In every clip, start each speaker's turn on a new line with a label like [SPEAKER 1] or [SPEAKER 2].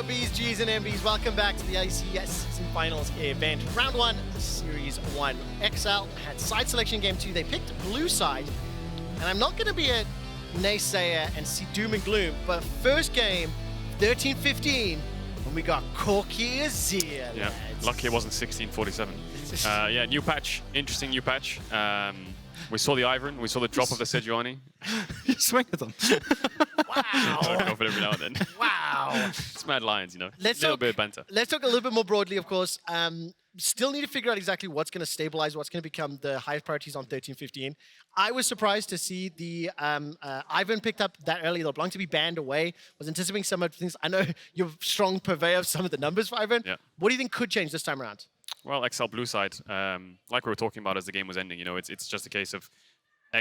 [SPEAKER 1] Bs, Gs, and MBs. Welcome back to the LEC Season Finals event. Round 1, Series 1. XL had side selection game 2. They picked blue side. And I'm not going to be a naysayer and see doom and gloom, but first game, 13-15, when we got Corky Azir.
[SPEAKER 2] Yeah, lucky it wasn't 16-47. Yeah, new patch. Interesting new patch. We saw the Ivern, we saw the drop of the Sejuani.
[SPEAKER 3] You swing at them.
[SPEAKER 1] Wow.
[SPEAKER 2] Go for it every now and then.
[SPEAKER 1] Wow.
[SPEAKER 2] It's Mad Lions, you know.
[SPEAKER 1] Let's
[SPEAKER 2] a little
[SPEAKER 1] talk,
[SPEAKER 2] bit of banter.
[SPEAKER 1] Let's talk a little bit more broadly, of course. Still need to figure out exactly what's going to stabilize, what's going to become the highest priorities on 13-15. I was surprised to see the Ivern picked up that early, LeBlanc to be banned away. Was anticipating some of the things. I know you're a strong purveyor of some of the numbers for Ivern.
[SPEAKER 2] Yeah.
[SPEAKER 1] What do you think could change this time around?
[SPEAKER 2] Well, XL blue side, like we were talking about as the game was ending, you know, it's just a case of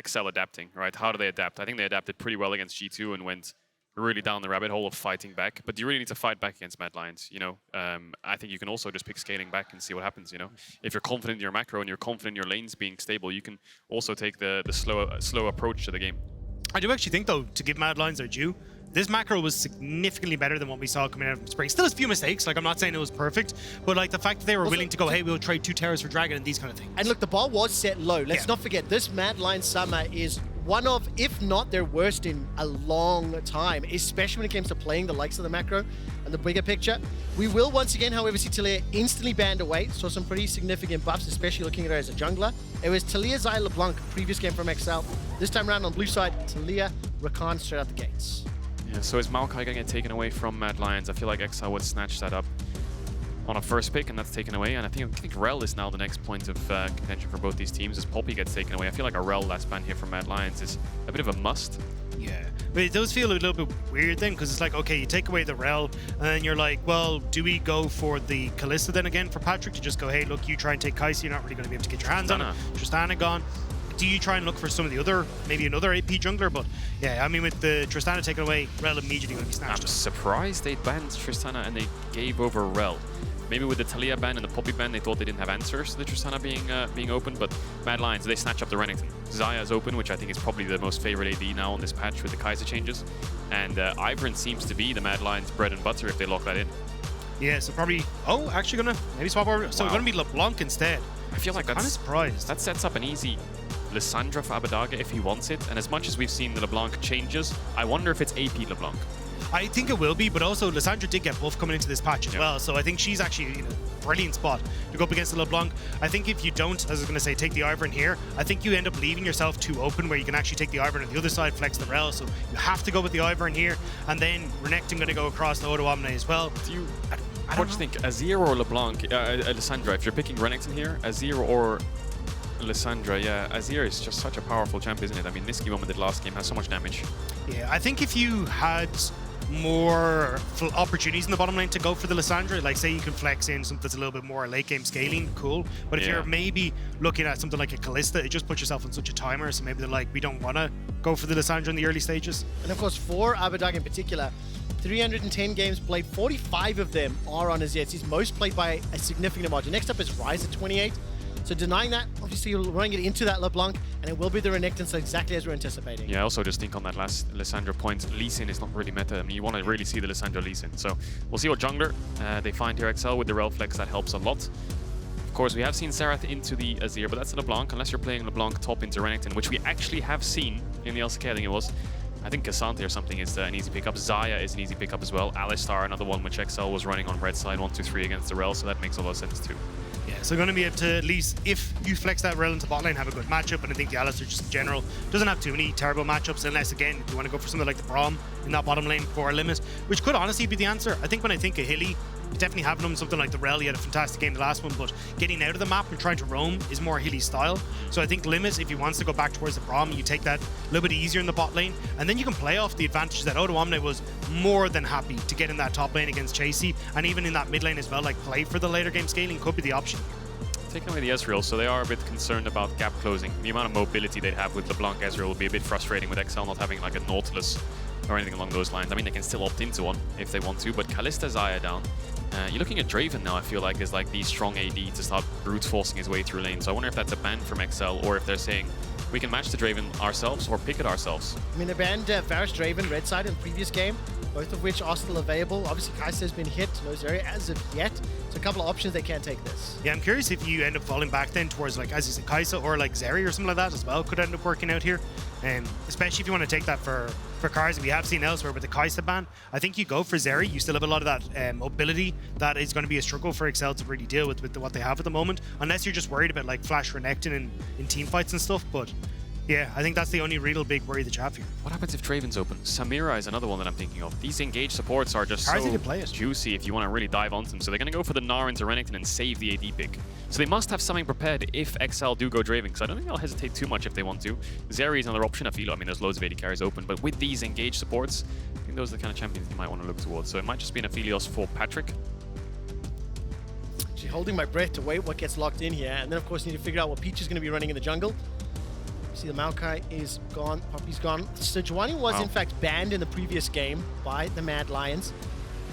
[SPEAKER 2] XL adapting, right? How do they adapt? I think they adapted pretty well against G2 and went really down the rabbit hole of fighting back. But you really need to fight back against Mad Lions, you know. I think you can also just pick scaling back and see what happens, you know. If you're confident in your macro and you're confident in your lanes being stable, you can also take the slow approach to the game.
[SPEAKER 3] I do actually think, though, to give Mad Lions their due, this macro was significantly better than what we saw coming out from Spring. Still has a few mistakes, like I'm not saying it was perfect, but like the fact that they were also willing to go, hey, we'll trade 2 towers for Dragon and these kind of things.
[SPEAKER 1] And look, the bar was set low. Let's not forget, this Mad Lions summer is one of, if not their worst in a long time, especially when it comes to playing the likes of the macro and the bigger picture. We will once again, however, see Taliyah instantly banned away. Saw some pretty significant buffs, especially looking at her as a jungler. It was Taliyah, Xayah, LeBlanc, previous game from XL. This time around on blue side, Taliyah, Rakan straight out the gates.
[SPEAKER 2] Yeah, so is Maokai going to get taken away from Mad Lions? I feel like XL would snatch that up on a first pick, and that's taken away. And I think Rell is now the next point of contention for both these teams as Poppy gets taken away. I feel like a Rell last ban here from Mad Lions is a bit of a must.
[SPEAKER 3] Yeah, but it does feel a little bit weird then, because it's like, okay, you take away the Rell, and then you're like, well, do we go for the Kalista then again for Patrik to just go, hey, look, you try and take Caedrel, you're not really going to be able to get your hands on it. Tristana gone. Do you try and look for some of the other, maybe another AP jungler? But yeah, I mean, with the Tristana taken away, Rell immediately going to be snatched.
[SPEAKER 2] I'm surprised they banned Tristana and they gave over Rell. Maybe with the Taliyah ban and the Poppy ban, they thought they didn't have answers to the Tristana being open, but Mad Lions, they snatch up the Renekton. Xayah is open, which I think is probably the most favorite AD now on this patch with the Carzzy changes. And Ivern seems to be the Mad Lions' bread and butter if they lock that in.
[SPEAKER 3] Yeah, so probably, oh, actually going to maybe swap over. So going to be LeBlanc instead.
[SPEAKER 2] I feel like
[SPEAKER 3] I'm kind of surprised.
[SPEAKER 2] That sets up an easy Lissandra for Abbedagge if he wants it. And as much as we've seen the LeBlanc changes, I wonder if it's AP LeBlanc.
[SPEAKER 3] I think it will be, but also Lissandra did get buff coming into this patch as well, so I think she's actually in a brilliant spot to go up against the LeBlanc. I think if you don't, as I was going to say, take the Ivern here, I think you end up leaving yourself too open where you can actually take the Ivern on the other side, flex the Rell, so you have to go with the Ivern here, and then Renekton going to go across the Odoamne as well.
[SPEAKER 2] What do you think, Azir or LeBlanc? Lissandra, if you're picking Renekton here, Azir or Lissandra, yeah, Azir is just such a powerful champ, isn't it? I mean, Nisqy moment did last game has so much damage.
[SPEAKER 3] Yeah, I think if you had more opportunities in the bottom lane to go for the Lissandra, like say you can flex in something that's a little bit more late game scaling, cool. But if you're maybe looking at something like a Kalista, it just puts yourself on such a timer, so maybe they're like, we don't want to go for the Lissandra in the early stages.
[SPEAKER 1] And of course, for Abbedagge in particular, 310 games played, 45 of them are on Azir. It's his most played by a significant margin. Next up is Ryze at 28. So denying that, obviously you're running it into that LeBlanc, and it will be the Renekton, so exactly as we're anticipating.
[SPEAKER 2] Yeah, I also just think on that last Lissandra point, Lee Sin is not really meta. I mean, you want to really see the Lissandra Lee Sin. So we'll see what jungler they find here. XL with the Rell flex, that helps a lot. Of course, we have seen Serath into the Azir, but that's a LeBlanc, unless you're playing LeBlanc top into Renekton, which we actually have seen in the LCK, I think it was. I think Cassante or something is an easy pickup. Xayah is an easy pickup as well. Alistar, another one which XL was running on red side 1-2-3 against the Rell, so that makes a lot of sense too.
[SPEAKER 3] Yeah, so going to be able to, at least if you flex that Rell into bot lane, have a good matchup, and I think the Alistar just in general doesn't have too many terrible matchups, unless again you want to go for something like the Braum in that bottom lane for a limit, which could honestly be the answer. I think when I think of Hilly, definitely having him something like the Rell, he had a fantastic game the last one, but getting out of the map and trying to roam is more Hilly style. So I think limit, if he wants to go back towards the Braum, you take that a little bit easier in the bot lane, and then you can play off the advantage that Odoamne was more than happy to get in that top lane against Chasy, and even in that mid lane as well, like play for the later game scaling could be the option.
[SPEAKER 2] Taking away the Ezreal, so they are a bit concerned about gap closing. The amount of mobility they'd have with LeBlanc Ezreal will be a bit frustrating with XL not having like a Nautilus or anything along those lines. I mean, they can still opt into one if they want to, but Kalista Xayah down. You're looking at Draven now, I feel like, is like the strong AD to start brute forcing his way through lane. So I wonder if that's a ban from XL, or if they're saying we can match the Draven ourselves or pick it ourselves.
[SPEAKER 1] I mean, they banned Varus Draven red side in the previous game. both of which are still available. Obviously, Caedrel has been hit, no Zeri as of yet. So a couple of options they can take this.
[SPEAKER 3] Yeah, I'm curious if you end up falling back then towards, like, as you said, Caedrel or like Zeri or something like that as well could end up working out here. Especially if you want to take that for Carzzy. We have seen elsewhere with the Caedrel ban. I think you go for Zeri. You still have a lot of that mobility that is going to be a struggle for Excel to really deal with what they have at the moment, unless you're just worried about like Flash Renekton in team fights and stuff. But yeah, I think that's the only real big worry that you have here.
[SPEAKER 2] What happens if Draven's open? Samira is another one that I'm thinking of. These engaged supports are just
[SPEAKER 3] Carzzy
[SPEAKER 2] so
[SPEAKER 3] to play it.
[SPEAKER 2] juicy if you want to really dive onto them. So they're going to go for the Gnar into Renekton and save the AD pick. So they must have something prepared if XL do go Draven, because I don't think they'll hesitate too much if they want to. Zeri is another option. Aphelios, I mean, there's loads of AD carries open, but with these engaged supports, I think those are the kind of champions you might want to look towards. So it might just be an Aphelios for Patrik.
[SPEAKER 1] Actually holding my breath to wait what gets locked in here, and then of course need to figure out what Peach is going to be running in the jungle. See, the Maokai is gone, Poppy's gone. Sejuani was in fact banned in the previous game by the Mad Lions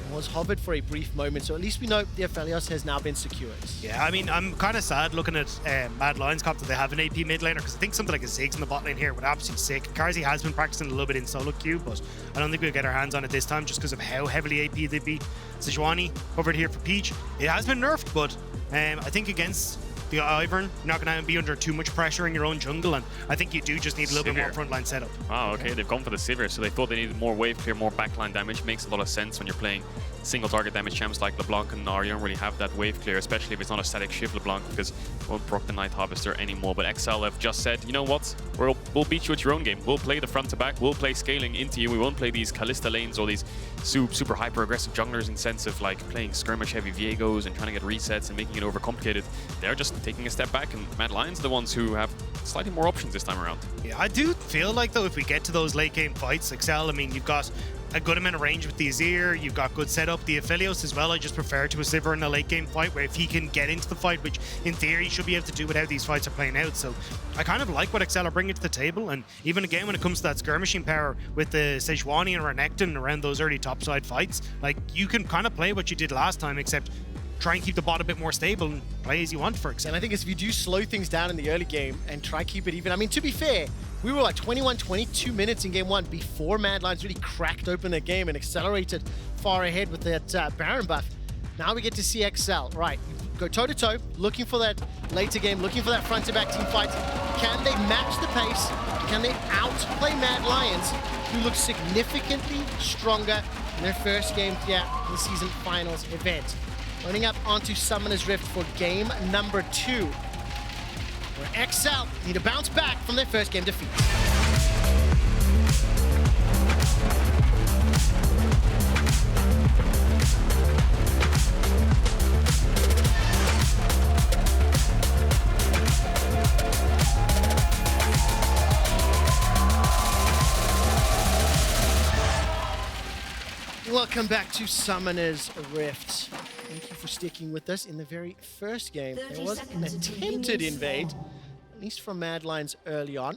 [SPEAKER 1] and was hovered for a brief moment, so at least we know the Aphelios has now been secured.
[SPEAKER 3] Yeah, I mean, I'm kind of sad looking at Mad Lions Cop that they have an AP mid laner, because I think something like a Ziggs in the bot lane here would absolutely sick. Carzzy has been practicing a little bit in solo queue, but I don't think we'll get our hands on it this time just because of how heavily AP they'd be. Sejuani covered here for Peach. It has been nerfed, but I think against the Ivern, you're not going to be under too much pressure in your own jungle, and I think you do just need a little bit more frontline setup.
[SPEAKER 2] Wow, okay, they've gone for the Sivir, so they thought they needed more wave clear, more backline damage. Makes a lot of sense when you're playing single target damage champs like LeBlanc and Gnar. You don't really have that wave clear, especially if it's not a static shift LeBlanc, because it won't proc the Night Harvester anymore. But XL have just said, you know what, we'll beat you at your own game. We'll play the front to back, we'll play scaling into you. We won't play these Kalista lanes or these super hyper aggressive junglers in sense of like playing skirmish heavy Viegos and trying to get resets and making it overcomplicated. They're just taking a step back, and Mad Lions are the ones who have slightly more options this time around.
[SPEAKER 3] Yeah, I do feel like though if we get to those late game fights, Excel, I mean, you've got a good amount of range with the Azir, you've got good setup. The Aphelios as well, I just prefer to a Sivir in a late game fight where if he can get into the fight, which in theory he should be able to do with how these fights are playing out. So I kind of like what Excel are bringing to the table, and even again when it comes to that skirmishing power with the Sejuani and Renekton around those early topside fights, like you can kind of play what you did last time, except try and keep the bot a bit more stable and play as you want for Excel.
[SPEAKER 1] And I think if you do slow things down in the early game and try keep it even, I mean, to be fair, we were like 22 minutes in game one before Mad Lions really cracked open their game and accelerated far ahead with that Baron buff. Now we get to see XL, right, go toe-to-toe, looking for that later game, looking for that front-to-back team fight. Can they match the pace? Can they outplay Mad Lions, who look significantly stronger in their first game here in the season finals event? Running up onto Summoner's Rift for game number 2, where XL need to bounce back from their first game defeat. Welcome back to Summoner's Rift. Thank you for sticking with us in the very first game. There was an attempted invade, at least from Mad Lions early on.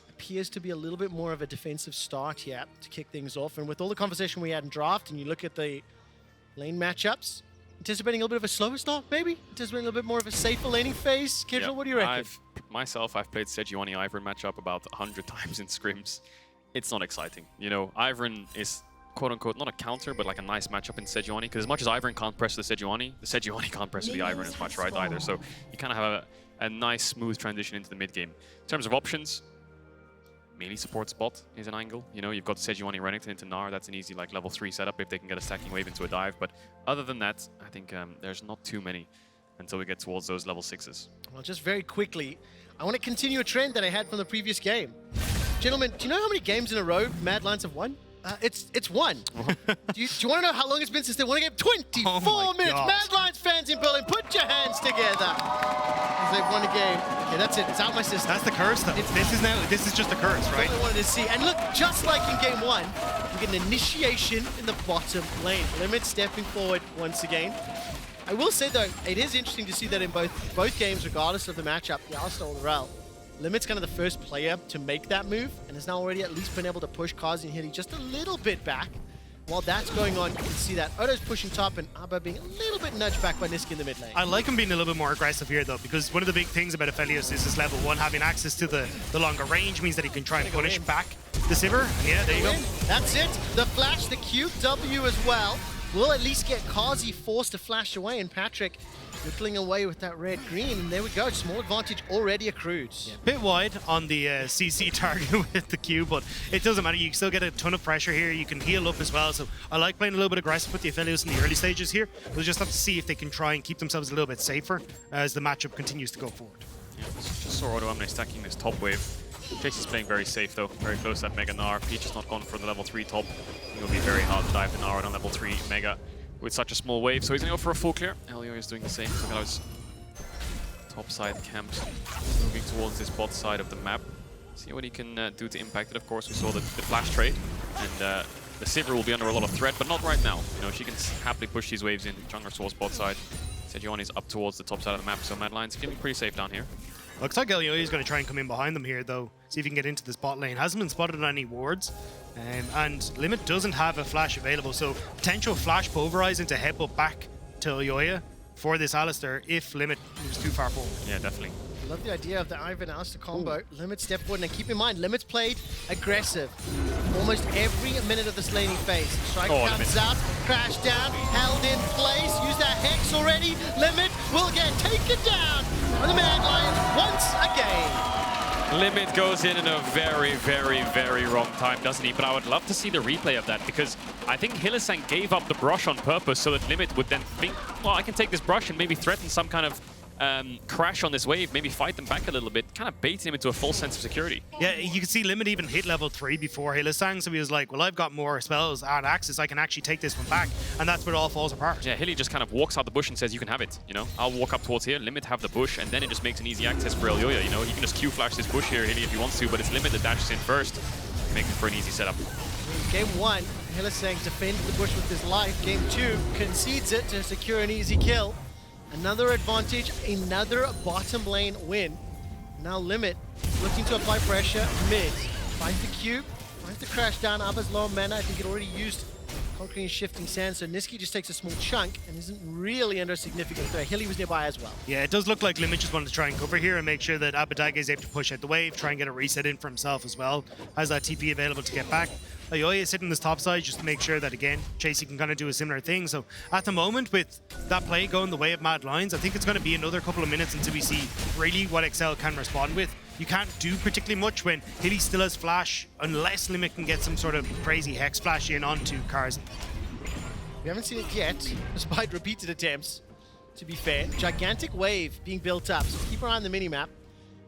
[SPEAKER 1] Appears to be a little bit more of a defensive start here to kick things off. And with all the conversation we had in draft, and you look at the lane matchups, anticipating a little bit of a slower start, maybe? Anticipating a little bit more of a safer laning phase? Caedrel, what do you reckon?
[SPEAKER 2] I've played Sejuani Ivern matchup about 100 times in scrims. It's not exciting. You know, Ivern is quote-unquote, not a counter, but like a nice matchup in Sejuani, because as much as Ivern can't press the Sejuani can't press the Ivern as much, right, either. So you kind of have a nice, smooth transition into the mid-game. In terms of options, melee support spot is an angle. You know, you've got Sejuani Renekton into Gnar. That's an easy, like, level 3 setup if they can get a stacking wave into a dive. But other than that, I think there's not too many until we get towards those level 6s. Well,
[SPEAKER 1] just very quickly, I want to continue a trend that I had from the previous game. Gentlemen, do you know how many games in a row Mad Lions have won? It's one. do you want to know how long it's been since they won a game? 24 minutes!
[SPEAKER 3] God.
[SPEAKER 1] Mad Lions fans in Berlin, put your hands together! As they've won a game. Okay, that's it. It's out my system.
[SPEAKER 3] That's the curse, though. This is just a curse, right?
[SPEAKER 1] That's what I wanted to see. And look, just like in game one, we get an initiation in the bottom lane. Limit stepping forward once again. I will say, though, it is interesting to see that in both games, regardless of the matchup, the Alistar or the Rell, Limit's kind of the first player to make that move, and has now already at least been able to push Carzzy and Hilly just a little bit back. while that's going on, you can see that Odo's pushing top and Abba being a little bit nudged back by Nisqy in the mid lane.
[SPEAKER 3] I like him being a little bit more aggressive here, though, because one of the big things about Aphelios is his level 1 having access to the longer range means that he can try and punish back the Sivir. And yeah, there you go.
[SPEAKER 1] That's it. The flash, the Q, W as well. Will at least get Carzzy forced to flash away, and Patrik whittling away with that red-green, and there we go. Small advantage already accrued.
[SPEAKER 3] Yeah, bit wide on the CC target with the Q, but it doesn't matter. You still get a ton of pressure here. You can heal up as well, so I like playing a little bit aggressive with the Aphelios in the early stages here. We'll just have to see if they can try and keep themselves a little bit safer as the matchup continues to go forward.
[SPEAKER 2] Yeah, just saw Odoamne stacking this top wave. Chasy's playing very safe though, very close to that Mega Gnar. Peach has not gone for the level 3 top. It will be very hard to dive the Gnar on level 3 Mega with such a small wave, so he's going to go for a full clear. Elyoya is doing the same. Look at those top side camps moving towards this bot side of the map. See what he can do to impact it. Of course, we saw the flash trade, and the Sivir will be under a lot of threat, but not right now. You know, she can happily push these waves in. Jungler towards bot side. Sejuani is up towards the top side of the map, so Mad Lion's feeling pretty safe down here.
[SPEAKER 3] Looks like Elyoya is going to try and come in behind them here, though. See if he can get into this bot lane. Hasn't been spotted on any wards. And Limit doesn't have a flash available, so potential flash pulverize into headbutt back to Elyoya for this Alistar if Limit moves too far forward.
[SPEAKER 2] Yeah, definitely.
[SPEAKER 1] I love the idea of the Ivern Alistar combo. Limit step forward, and keep in mind, Limit's played aggressive almost every minute of this laning phase. Strike comes out, crash down, held in place, use that Hex already. Limit will get taken down by the Mad Lions once again.
[SPEAKER 2] Limit goes in a very, very, very wrong time, doesn't he? But I would love to see the replay of that, because I think Hylissang gave up the brush on purpose so that Limit would then think, well, I can take this brush and maybe threaten some kind of crash on this wave, maybe fight them back a little bit, kind of baiting him into a false sense of security.
[SPEAKER 3] Yeah, you can see Limit even hit level 3 before Hylissang, so he was like, well, I've got more spells and access, I can actually take this one back, and that's where it all falls apart.
[SPEAKER 2] Yeah, Hilly just kind of walks out the bush and says, you can have it, you know? I'll walk up towards here, Limit have the bush, and then it just makes an easy access for Elyoya, you know? He can just Q-flash this bush here, Hilly, if he wants to, but it's Limit that dashes in first, making for an easy setup.
[SPEAKER 1] Game 1, Hylissang defended the bush with his life. Game 2, concedes it to secure an easy kill. Another advantage, another bottom lane win. Now Limit looking to apply pressure mid. Finds the cube, finds the crash down. Abba's low mana. I think it already used Conquering Shifting Sand, so Nisqy just takes a small chunk and isn't really under significant threat. Hilly was nearby as well.
[SPEAKER 3] Yeah, it does look like Limit just wanted to try and cover here and make sure that Abbedagge is able to push out the wave, try and get a reset in for himself as well. Has that TP available to get back. Elyoya is sitting this top side just to make sure that, again, Chasy can kind of do a similar thing. So at the moment, with that play going the way of Mad Lions, I think it's going to be another couple of minutes until we see really what Excel can respond with. You can't do particularly much when Hilly still has flash, unless Limit can get some sort of crazy Hex flash in onto Carzzy.
[SPEAKER 1] We haven't seen it yet, despite repeated attempts, to be fair. Gigantic wave being built up, so keep an eye on the minimap.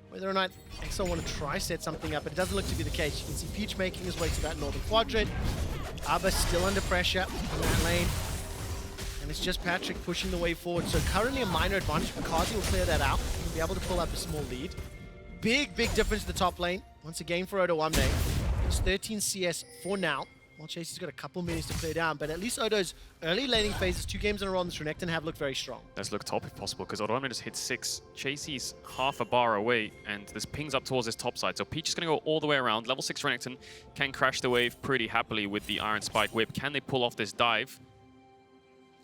[SPEAKER 1] Whether or not Excel want to try set something up, but it doesn't look to be the case. You can see Peach making his way to that northern quadrant. Abba still under pressure in that lane. And it's just Patrik pushing the way forward. So currently a minor advantage, but Carzzy will clear that out. He'll be able to pull up a small lead. Big difference in the top lane. Once again for Odoamne. It's 13 CS for now. Well, Chasy's got a couple minutes to clear down, but at least Odo's early laning phases, 2 games in a row on this Renekton, have looked very strong.
[SPEAKER 2] Let's look top if possible, because Odoamne just hit 6. Chasy's half a bar away, and this pings up towards his top side. So Peach is going to go all the way around. Level 6 Renekton can crash the wave pretty happily with the Iron Spike Whip. Can they pull off this dive?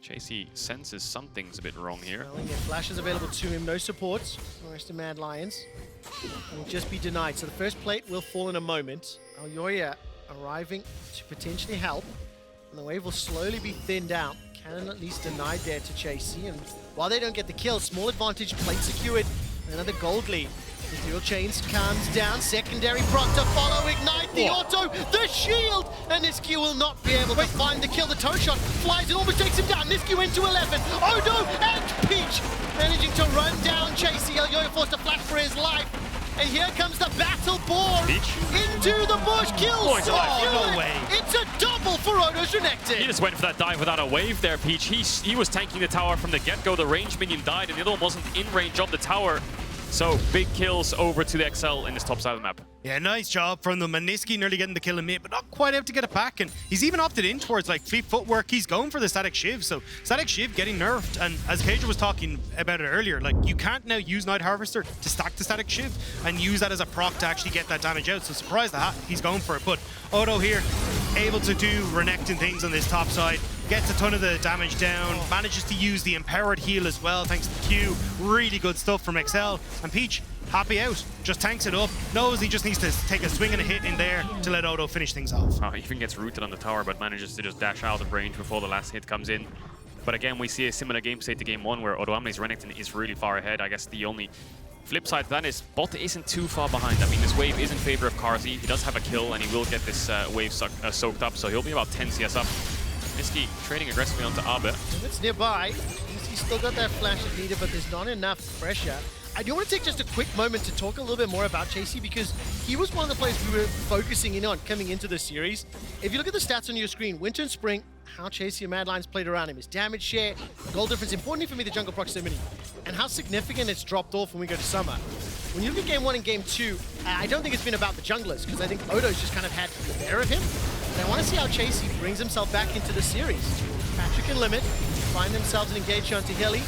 [SPEAKER 2] Chasy senses something's a bit wrong here.
[SPEAKER 1] Well, yeah, flashes available to him, no supports. The rest of Mad Lions will just be denied. So the first plate will fall in a moment. Elyoya arriving to potentially help, and the wave will slowly be thinned out. Cannon at least denied there to Chasy, and while they don't get the kill, small advantage, plate secured, another gold lead. The dual chains comes down, secondary proc to follow, ignite the auto, the shield, and Nisqy will not be able to find the kill. The toe shot flies and almost takes him down. Nisqy went to 11. Odo and Peach managing to run down Chasy. Elyoya forced to flash for his life. And here comes the battle board into the bush, kills.
[SPEAKER 3] Oh, no way.
[SPEAKER 1] It's a double for Odo's Renekton.
[SPEAKER 2] He just went for that dive without a wave there, Peach. He was tanking the tower from the get-go. The range minion died, and the other one wasn't in range of the tower. So big kills over to the XL in this top side of the map.
[SPEAKER 3] Yeah, nice job from them. And Nisqy nearly getting the kill in mid, but not quite able to get it back. And he's even opted in towards like fleet footwork. He's going for the Static Shiv. So Static Shiv getting nerfed. And as Caedrel was talking about it earlier, like you can't now use Night Harvester to stack the Static Shiv and use that as a proc to actually get that damage out. So surprised that he's going for it. But Odo here able to do Renekton things on this top side. Gets a ton of the damage down, manages to use the empowered heal as well thanks to Q. Really good stuff from XL. And Peach, happy out, just tanks it up, knows he just needs to take a swing and a hit in there to let Odo finish things off.
[SPEAKER 2] Oh, he even gets rooted on the tower, but manages to just dash out of range before the last hit comes in. But again, we see a similar game state to game 1 where Odoamne's Renekton is really far ahead. I guess the only flip side to that is bot isn't too far behind. I mean, this wave is in favor of Carzzy. He does have a kill, and he will get this wave soaked up, so he'll be about 10 CS up. Nisqy trading aggressively onto Abbe.
[SPEAKER 1] It's nearby. He's still got that flash if needed, but there's not enough pressure. I do want to take just a quick moment to talk a little bit more about Chasy because he was one of the players we were focusing in on coming into the series. If you look at the stats on your screen, Winter and Spring, how Chasy and Mad Lions played around him, his damage share, goal difference, importantly for me, the jungle proximity, and how significant it's dropped off when we go to summer. When you look at game 1 and game 2, I don't think it's been about the junglers because I think Odo's just kind of had the better of him. And I want to see how Chasy brings himself back into the series. Patrik and Limit find themselves an engage onto Hilly.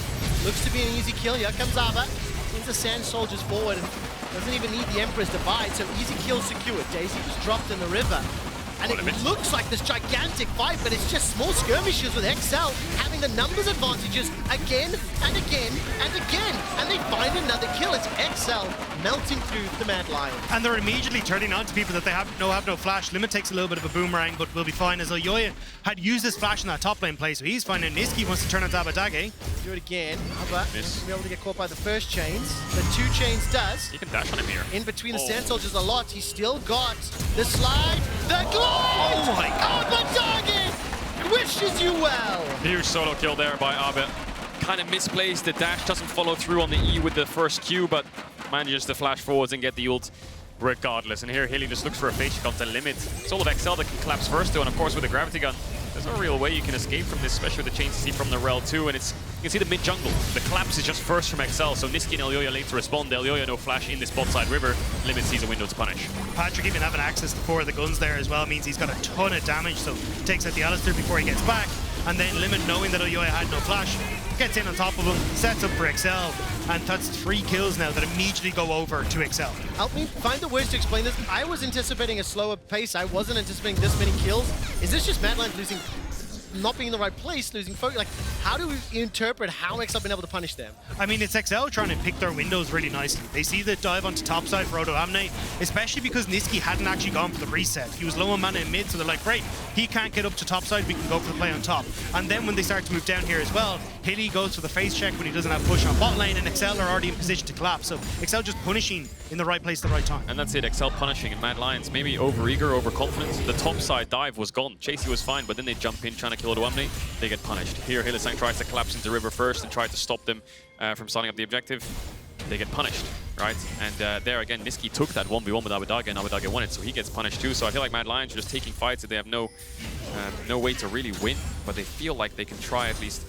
[SPEAKER 1] Looks to be an easy kill. Here comes Abba. Sends the Sand Soldiers forward and doesn't even need the Emperor's Divide, so easy kill secured. Daisy was dropped in the river. And it looks like this gigantic fight, but it's just small skirmishes with XL having the numbers advantages again and again and again. And they find another kill. It's XL melting through the Mad Lion.
[SPEAKER 3] And they're immediately turning on to people that they have no flash. Limit takes a little bit of a boomerang, but will be fine as Elyoya had used his flash in that top lane play, so he's fine. And Nisqy wants to turn onto Abbedagge.
[SPEAKER 1] Do it again. Abba will be able to get caught by the first chains. The 2 chains does.
[SPEAKER 2] You can dash on him here.
[SPEAKER 1] In between the Sand Soldiers a lot. He's still got the slide, the glide!
[SPEAKER 3] Oh my God!
[SPEAKER 1] Abbedagge wishes you well!
[SPEAKER 2] Huge solo kill there by Abbe. Kind of misplaced. The dash doesn't follow through on the E with the first Q, but manages to flash forwards and get the ult regardless. And here Hilly just looks for a face shot to limit. It's all of XL that can collapse first though, and of course with the gravity gun, there's no real way you can escape from this, especially with the chains you see from the Rell too, and you can see the mid-jungle. The collapse is just first from XL, so Nisqy and Elyoya late to respond. Elyoya no flash in this bot side river. Limit sees a window to punish.
[SPEAKER 3] Patrik even having access to 4 of the guns there as well means he's got a ton of damage, so takes out the Alistar before he gets back. And then Limit, knowing that Elyoya had no flash, gets in on top of him, sets up for XL, and that's 3 kills now that immediately go over to XL.
[SPEAKER 1] Help me find the words to explain this. I was anticipating a slower pace. I wasn't anticipating this many kills. Is this just Mad Lions losing, not being in the right place, losing focus? Like, how do we interpret how XL been able to punish them?
[SPEAKER 3] I mean, it's XL trying to pick their windows really nicely. They see the dive onto top side for Odoamne, especially because Nisqy hadn't actually gone for the reset. He was low on mana in mid, so they're like, great, he can't get up to top side, we can go for the play on top. And then when they start to move down here as well, Hilly goes for the face check when he doesn't have push on bot lane, and XL are already in position to collapse. So XL just punishing in the right place at the right time.
[SPEAKER 2] And that's it, XL punishing, and Mad Lions maybe over-eager, overconfident. The top side dive was gone. Chasy was fine, but then they jump in trying to kill Odoamne. They get punished. Here, Hylissang tries to collapse into river first and try to stop them from starting up the objective. They get punished, right? And there again, Nisqy took that 1v1 with Abbedagge, and Abbedagge won it, so he gets punished too. So I feel like Mad Lions are just taking fights that they have no way to really win, but they feel like they can try at least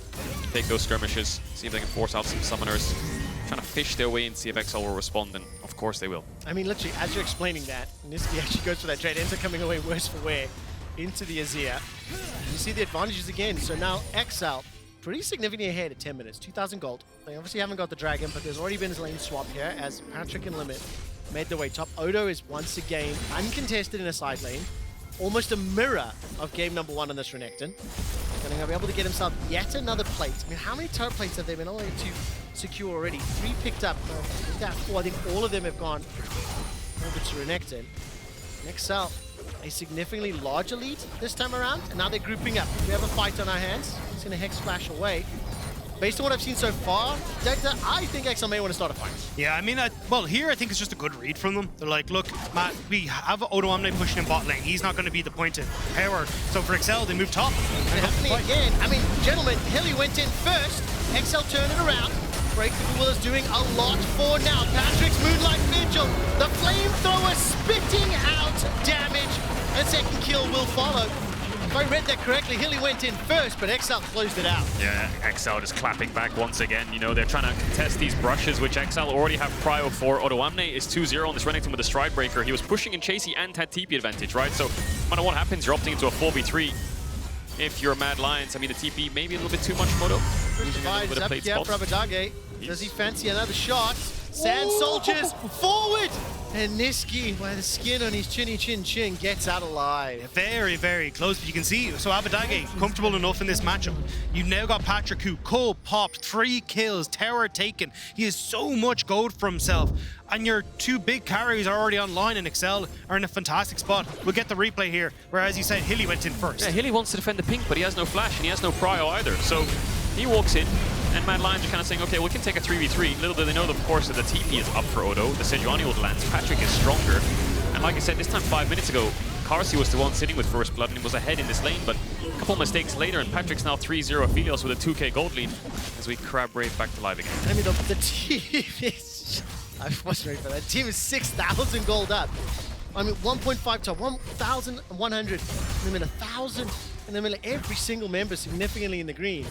[SPEAKER 2] take those skirmishes, see if they can force out some summoners, trying to fish their way and see if XL will respond, and of course they will.
[SPEAKER 1] I mean, literally, as you're explaining that, Nisqy actually goes for that trade, ends up coming away worse for wear into the Azir. You see the advantages again, so now XL pretty significantly ahead at 10 minutes, 2,000 gold. They obviously haven't got the dragon, but there's already been a lane swap here as Patrik and Limit made their way top. Odo is once again uncontested in a side lane, almost a mirror of game number 1 on this Renekton. Going to be able to get himself yet another plate. I mean, how many turret plates have they been able to secure already? 3 picked up. We've got 4. I think all of them have gone over to Renekton. XL, a significantly larger lead this time around, and now they're grouping up. We have a fight on our hands. He's going to Hex Flash away. Based on what I've seen so far, Dagda, I think XL may want to start a fight.
[SPEAKER 3] Yeah, I mean, well, here I think it's just a good read from them. They're like, look, Matt, we have Odoamne pushing in bot lane. He's not going to be the point of power. So for XL, they move top.
[SPEAKER 1] And happening again. I mean, gentlemen, Hilly went in first. XL turned it around. Breakthrough Will is doing a lot for now. Patrik's Moonlight Vigil. The flamethrower spitting out damage. A second kill will follow. If I read that correctly, Hilly went in first, but XL closed it out.
[SPEAKER 2] Yeah, XL just clapping back once again. You know, they're trying to contest these brushes, which XL already have prio for. Odoamne is 2-0 on this Renekton with a Stride Breaker. He was pushing in Chasy and had TP advantage, right? So no matter what happens, you're opting into a 4v3. If you're Mad Lions, I mean, the TP maybe a little bit too much, Moto.
[SPEAKER 1] Losing a little bit of plate spot. For Abbedagge. Does he fancy another shot? Sand Soldiers forward! And Nisqy, by the skin on his chinny chin chin, gets out alive.
[SPEAKER 3] Very, very close, but you can see, so Abbedagge comfortable enough in this matchup. You've now got Patrik who co-popped, 3 kills, tower taken. He has so much gold for himself. And your 2 big carries are already online, and Excel are in a fantastic spot. We'll get the replay here, where, as you said, Hilly went in first.
[SPEAKER 2] Yeah, Hilly wants to defend the pink, but he has no flash and he has no prio either. So he walks in, and Mad Lions are kind of saying, okay, we can take a 3v3. Little do they know, of course, that the TP is up for Odo. The Sejuani will land. Patrik is stronger. And like I said, this time 5 minutes ago, Carzzy was the one sitting with first blood and he was ahead in this lane, but a couple mistakes later, and Patrik's now 3-0 Aphelios with a 2k gold lead as we crab rave back to live again.
[SPEAKER 1] I mean, the team is... I wasn't ready for that. The team is 6,000 gold up. I mean, 1.5 to 1,100, and then 1,000, and then every single member significantly in the green.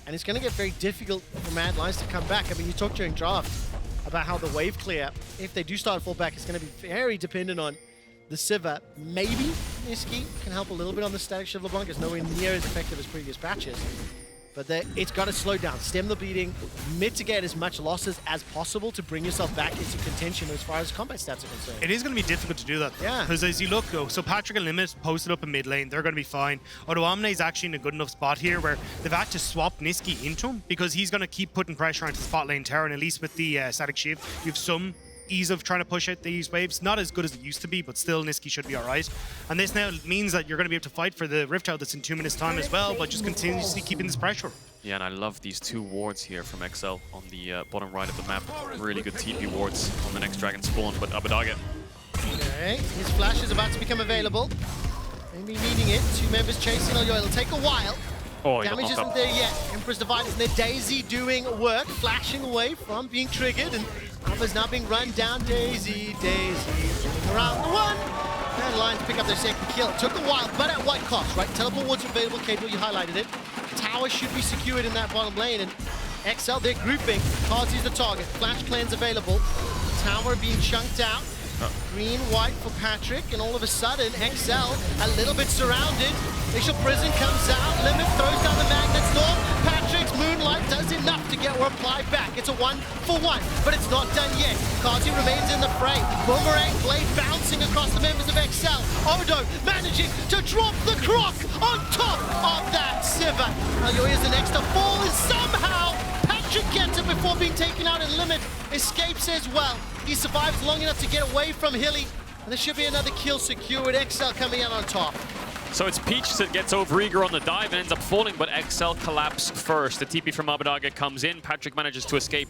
[SPEAKER 1] And it's going to get very difficult for Mad Lions to come back. I mean, you talked during draft about how the wave clear, if they do start to fall back, it's going to be very dependent on the Sivir. Maybe Nisqy can help a little bit on the static shift. LeBlanc is nowhere near as effective as previous patches. But it's got to slow down, stem the bleeding, mitigate as much losses as possible to bring yourself back into contention as far as combat stats are concerned.
[SPEAKER 3] It is going to be difficult to do that.
[SPEAKER 1] Yeah.
[SPEAKER 3] Because as you look, so Patrik and Limit posted up in mid lane, they're going to be fine. Odoamne is actually in a good enough spot here where they've had to swap Nisqy into him because he's going to keep putting pressure onto the spot lane tower, and at least with the static shield, you have some ease of trying to push out these waves. Not as good as it used to be, but still Nisqy should be alright. And this now means that you're going to be able to fight for the Rift Tower that's in 2 minutes time as well, but just continuously keeping this pressure.
[SPEAKER 2] Yeah, and I love these 2 wards here from XL on the bottom right of the map. Really good TP wards on the next dragon spawn, but Abbedagge.
[SPEAKER 1] Okay, his flash is about to become available. Maybe needing it. 2 members chasing Elyoya. It'll take a while.
[SPEAKER 2] Oh,
[SPEAKER 1] Damage isn't there yet. Emperor's Divide is there. Daisy doing work, flashing away from being triggered, and Alpha's now being run down. Daisy, zooming around the one. And Lions pick up their second kill. It took a while, but at what cost, right? Teleport was available, Caedrel, you highlighted it. Tower should be secured in that bottom lane, and XL, they're grouping. Carzzy's the target. Flash cleanse available. Tower being chunked out. Green, white for Patrik, and all of a sudden, XL a little bit surrounded. Glacial Prison comes out, Limit throws down the Magnet Storm. Patrik's Moonlight does enough to get reply back. It's a 1-for-1, but it's not done yet. Carzzy remains in the fray. Boomerang blade bouncing across the members of XL. Odo managing to drop the croc on top of that Sivir. Elyoya's the next to fall, and somehow Patrik gets it before being taken out, and Limit escapes as well. He survives long enough to get away from Hilly, and there should be another kill secured. XL coming out on top.
[SPEAKER 2] So it's Peach that gets over eager on the dive and ends up falling, but XL collapse first. The TP from Abbedagge comes in. Patrik manages to escape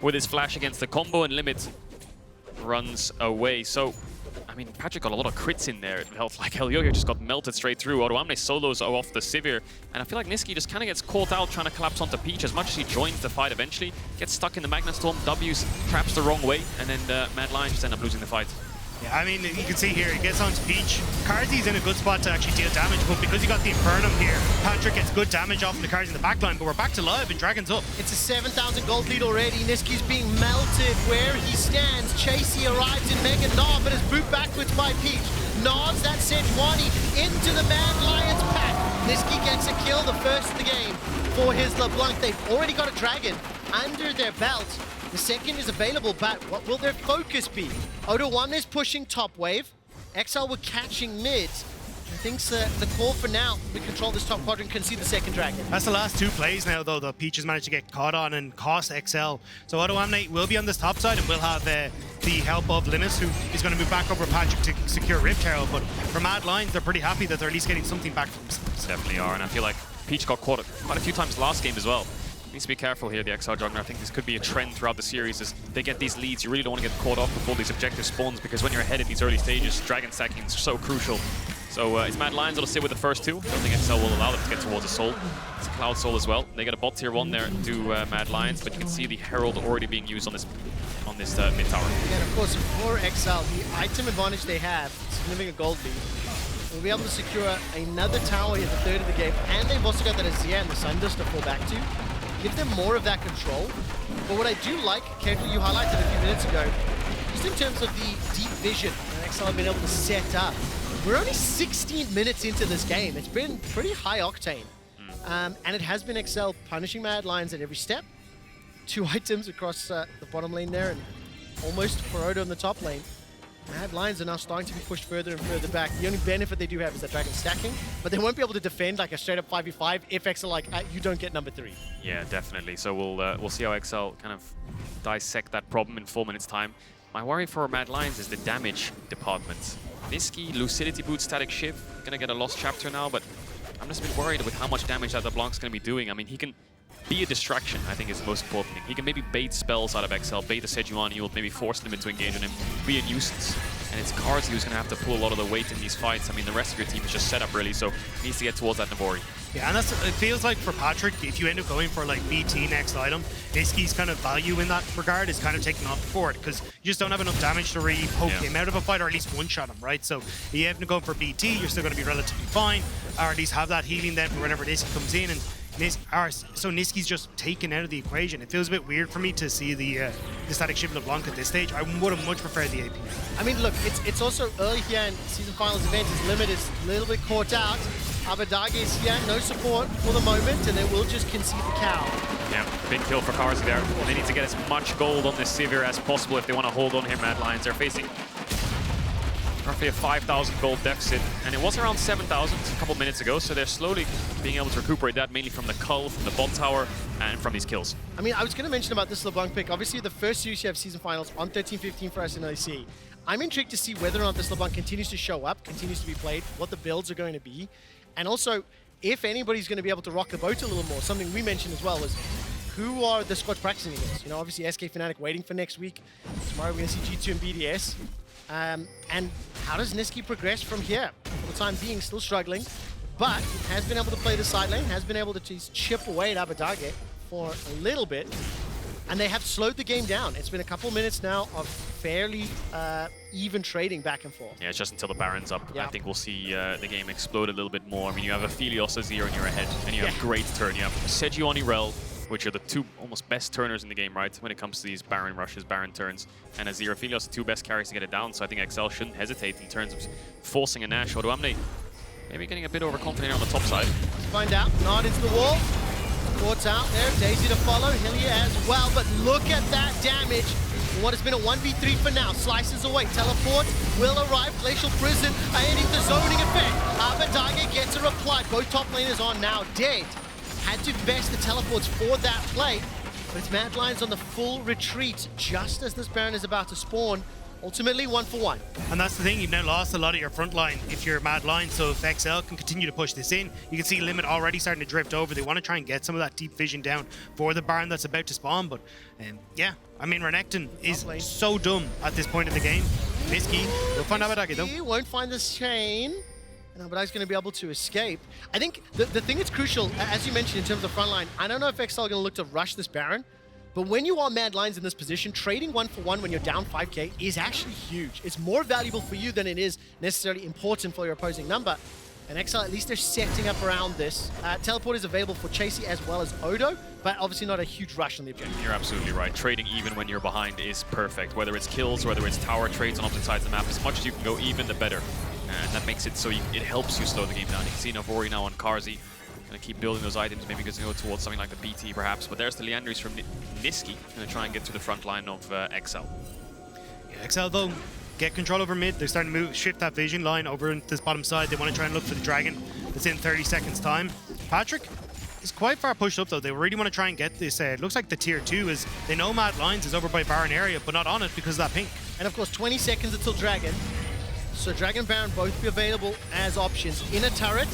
[SPEAKER 2] with his flash against the combo, and Limit runs away. So, I mean, Patrik got a lot of crits in there. It felt like Elyoya just got melted straight through. Odoamne solos off the Sivir, and I feel like Nisqy just kind of gets caught out trying to collapse onto Peach. As much as he joins the fight eventually, gets stuck in the Magnet Storm, W's, traps the wrong way, and then Mad Lions just end up losing the fight.
[SPEAKER 3] Yeah, I mean, you can see here, he gets onto Peach. Carzzy's in a good spot to actually deal damage, but because he got the Infernum here, Patrik gets good damage off the Carzzy in the backline, but we're back to live and Dragon's up.
[SPEAKER 1] It's a 7,000 gold lead already. Nisqy's being melted where he stands. Chasy arrives in Mega Gnar, but is boot backwards by Peach. Nods that Sejuani into the Mad Lions pack. Nisqy gets a kill, the first of the game for his LeBlanc. They've already got a dragon under their belt. The second is available, but what will their focus be? Odoamne is pushing top wave. XL were catching mid. I think the call for now, we control this top quadrant, can see the second dragon.
[SPEAKER 3] That's the last 2 plays now, though, that Peach has managed to get caught on and cost XL. So Odoamne will be on this top side, and we'll have the help of Linus, who is going to move back over Patrik to secure Rift Tower. But for Mad Lions, they're pretty happy that they're at least getting something back from themselves.
[SPEAKER 2] Definitely are, and I feel like Peach got caught quite a few times last game as well. Needs to be careful here, the XR Juggernaut. I think this could be a trend throughout the series as they get these leads. You really don't want to get caught off before these objective spawns, because when you're ahead in these early stages, dragon stacking is so crucial. So it's Mad Lions that'll sit with the first 2. I don't think XL will allow them to get towards a soul. It's a Cloud Soul as well. They got a bot tier 1 there to Mad Lions, but you can see the Herald already being used on this mid tower.
[SPEAKER 1] And of course, for XL, the item advantage they have, significant gold lead, will be able to secure another tower in the third of the game, and they've also got that Azir and the Sundust to fall back to. Give them more of that control. But what I do like, Caedrel, you highlighted a few minutes ago, just in terms of the deep vision that XL have been able to set up. We're only 16 minutes into this game. It's been pretty high octane. And it has been XL punishing Mad Lions at every step. 2 items across the bottom lane there, and almost for Odo in the top lane. Mad Lions are now starting to be pushed further and further back. The only benefit they do have is that Dragon stacking, but they won't be able to defend like a straight up 5v5 if XL like, you don't get number 3.
[SPEAKER 2] Yeah, definitely. So we'll see how XL kind of dissect that problem in 4 minutes time. My worry for Mad Lions is the damage department. Nisqy, Lucidity Boot, Static Shiv, gonna get a lost chapter now, but I'm just a bit worried with how much damage that LeBlanc's gonna be doing. I mean, he can be a distraction, I think is the most important thing. He can maybe bait spells out of XL, bait a Sejuani, or maybe force them into engage on him, be a nuisance. And it's Carzzy who's going to have to pull a lot of the weight in these fights. I mean, the rest of your team is just set up really, so he needs to get towards that Nabori.
[SPEAKER 3] Yeah, and it feels like for Patrik, if you end up going for like BT next item, Nisqy's kind of value in that regard is kind of taken off the board because you just don't have enough damage to really poke him out of a fight or at least one-shot him, right? So if you have to go for BT, you're still going to be relatively fine, or at least have that healing then for whenever Nisqy comes in. And so Nisqy's just taken out of the equation. It feels a bit weird for me to see the Static Shiv LeBlanc at this stage. I would have much preferred the AP.
[SPEAKER 1] I mean, look, it's also early here in Season Finals event. His limit is a little bit caught out. Abbedagge is here, no support for the moment, and they will just concede the cow.
[SPEAKER 2] Yeah, big kill for Carzzy there. They need to get as much gold on this Sivir as possible if they want to hold on here, Mad Lions. They're facing roughly a 5,000 gold deficit, and it was around 7,000 a couple minutes ago, so they're slowly being able to recuperate that, mainly from the cull, from the bot tower, and from these kills.
[SPEAKER 1] I mean, I was going to mention about this LeBlanc pick. Obviously, the first series you have Season Finals on 13-15 for us in LEC. I'm intrigued to see whether or not this LeBlanc continues to show up, continues to be played, what the builds are going to be, and also, if anybody's going to be able to rock the boat a little more. Something we mentioned as well was, who are the squads practicing against? You know, obviously SK Fnatic waiting for next week. Tomorrow we're going to see G2 and BDS. And how does Nisqy progress from here? For the time being, still struggling, but has been able to play the side lane, has been able to chip away at Abbedagge for a little bit, and they have slowed the game down. It's been a couple minutes now of fairly even trading back and forth.
[SPEAKER 2] Yeah, it's just until the Baron's up.
[SPEAKER 1] Yeah.
[SPEAKER 2] I think we'll see the game explode a little bit more. I mean, you have Aphelios, Azir, and you're ahead, and you have great turn. You have Sejuani, Rell, which are the two almost best turners in the game, right? When it comes to these Baron rushes, Baron turns, and Azir, Aphelios, the two best carries to get it down. So I think XL shouldn't hesitate in terms of forcing a Nash. Odoamne maybe getting a bit overconfident on the top side.
[SPEAKER 1] Let's find out. Nard into the wall. Court's out there. Daisy to follow. Hillier as well. But look at that damage. What has been a 1v3 for now. Slices away. Teleport will arrive. Glacial Prison ending the zoning effect. Abbedagge gets a reply. Both top laners are now dead. Had to best the teleports for that play, but it's Mad Lions on the full retreat just as this Baron is about to spawn. Ultimately, 1-for-1.
[SPEAKER 3] And that's the thing, you've now lost a lot of your front line if you're Mad Lions, so if XL can continue to push this in, you can see Limit already starting to drift over. They want to try and get some of that deep vision down for the Baron that's about to spawn, but yeah, I mean, Renekton is so dumb at this point in the game. Nisqy will find Abbedagge though.
[SPEAKER 1] He won't find this chain. And Abbedagge's going to be able to escape. I think the thing that's crucial, as you mentioned in terms of front line, I don't know if XL are going to look to rush this Baron, but when you are Mad Lions in this position, trading 1-for-1 when you're down 5k is actually huge. It's more valuable for you than it is necessarily important for your opposing number. And XL, at least they're setting up around this. Teleport is available for Chasy as well as Odo, but obviously not a huge rush on the objective.
[SPEAKER 2] You're absolutely right. Trading even when you're behind is perfect. Whether it's kills, whether it's tower trades on opposite sides of the map, as much as you can go, even the better. And that makes it so it helps you slow the game down. You can see Navori now on Carzzy. Gonna keep building those items, maybe going to go towards something like the BT perhaps. But there's the Leandries from Nisqy. Gonna try and get to the front line of XL.
[SPEAKER 3] Yeah, XL though, get control over mid. They're starting to shift that vision line over into this bottom side. They want to try and look for the dragon that's in 30 seconds time. Patrik is quite far pushed up though. They really want to try and get this. It looks like the tier 2 is, they know Mad Lions is over by Baron area, but not on it because of that pink.
[SPEAKER 1] And of course, 20 seconds until Dragon. So Dragon Baron both be available as options. In a turret,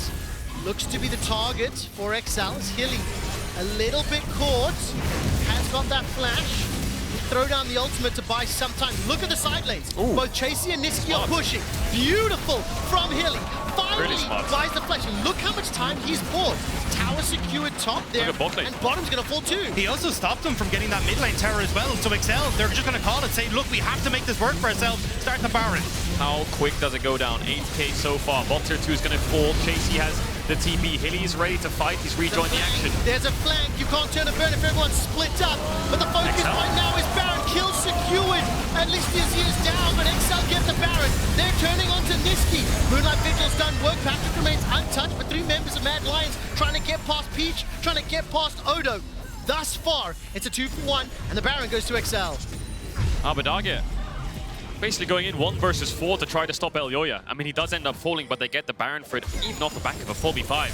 [SPEAKER 1] looks to be the target for XL. Is Hilly a little bit caught, has got that flash. Throw down the ultimate to buy some time. Look at the side lanes.
[SPEAKER 2] Ooh.
[SPEAKER 1] Both Chasy and Nisqy are pushing. Beautiful from Hilly. Finally
[SPEAKER 2] Really
[SPEAKER 1] buys the flash. And look how much time he's bought. Tower secured top there.
[SPEAKER 2] Look at bot lane.
[SPEAKER 1] And bottom's going to fall too.
[SPEAKER 3] He also stopped them from getting that mid lane tower as well. So XL, they're just going to call it, say, look, we have to make this work for ourselves. Start the Baron.
[SPEAKER 2] How quick does it go down? 8k so far. Bot tier 2 is going to fall. Chasy has the TP. Hilly's ready to fight. He's rejoined the action.
[SPEAKER 1] There's a flank. You can't turn a burn if everyone's split up. But the focus right now is Baron. Kill secured. At least Azir is down, but XL get the Baron. They're turning onto Nisqy. Moonlight Vigil's done work. Patrik remains untouched, but 3 members of Mad Lions trying to get past Peach, trying to get past Odo. Thus far, it's a 2-for-1, and the Baron goes to XL.
[SPEAKER 2] Abbedagge basically going in 1 versus 4 to try to stop Elyoya. I mean, he does end up falling, but they get the Baron for it, even off the back of a 4v5.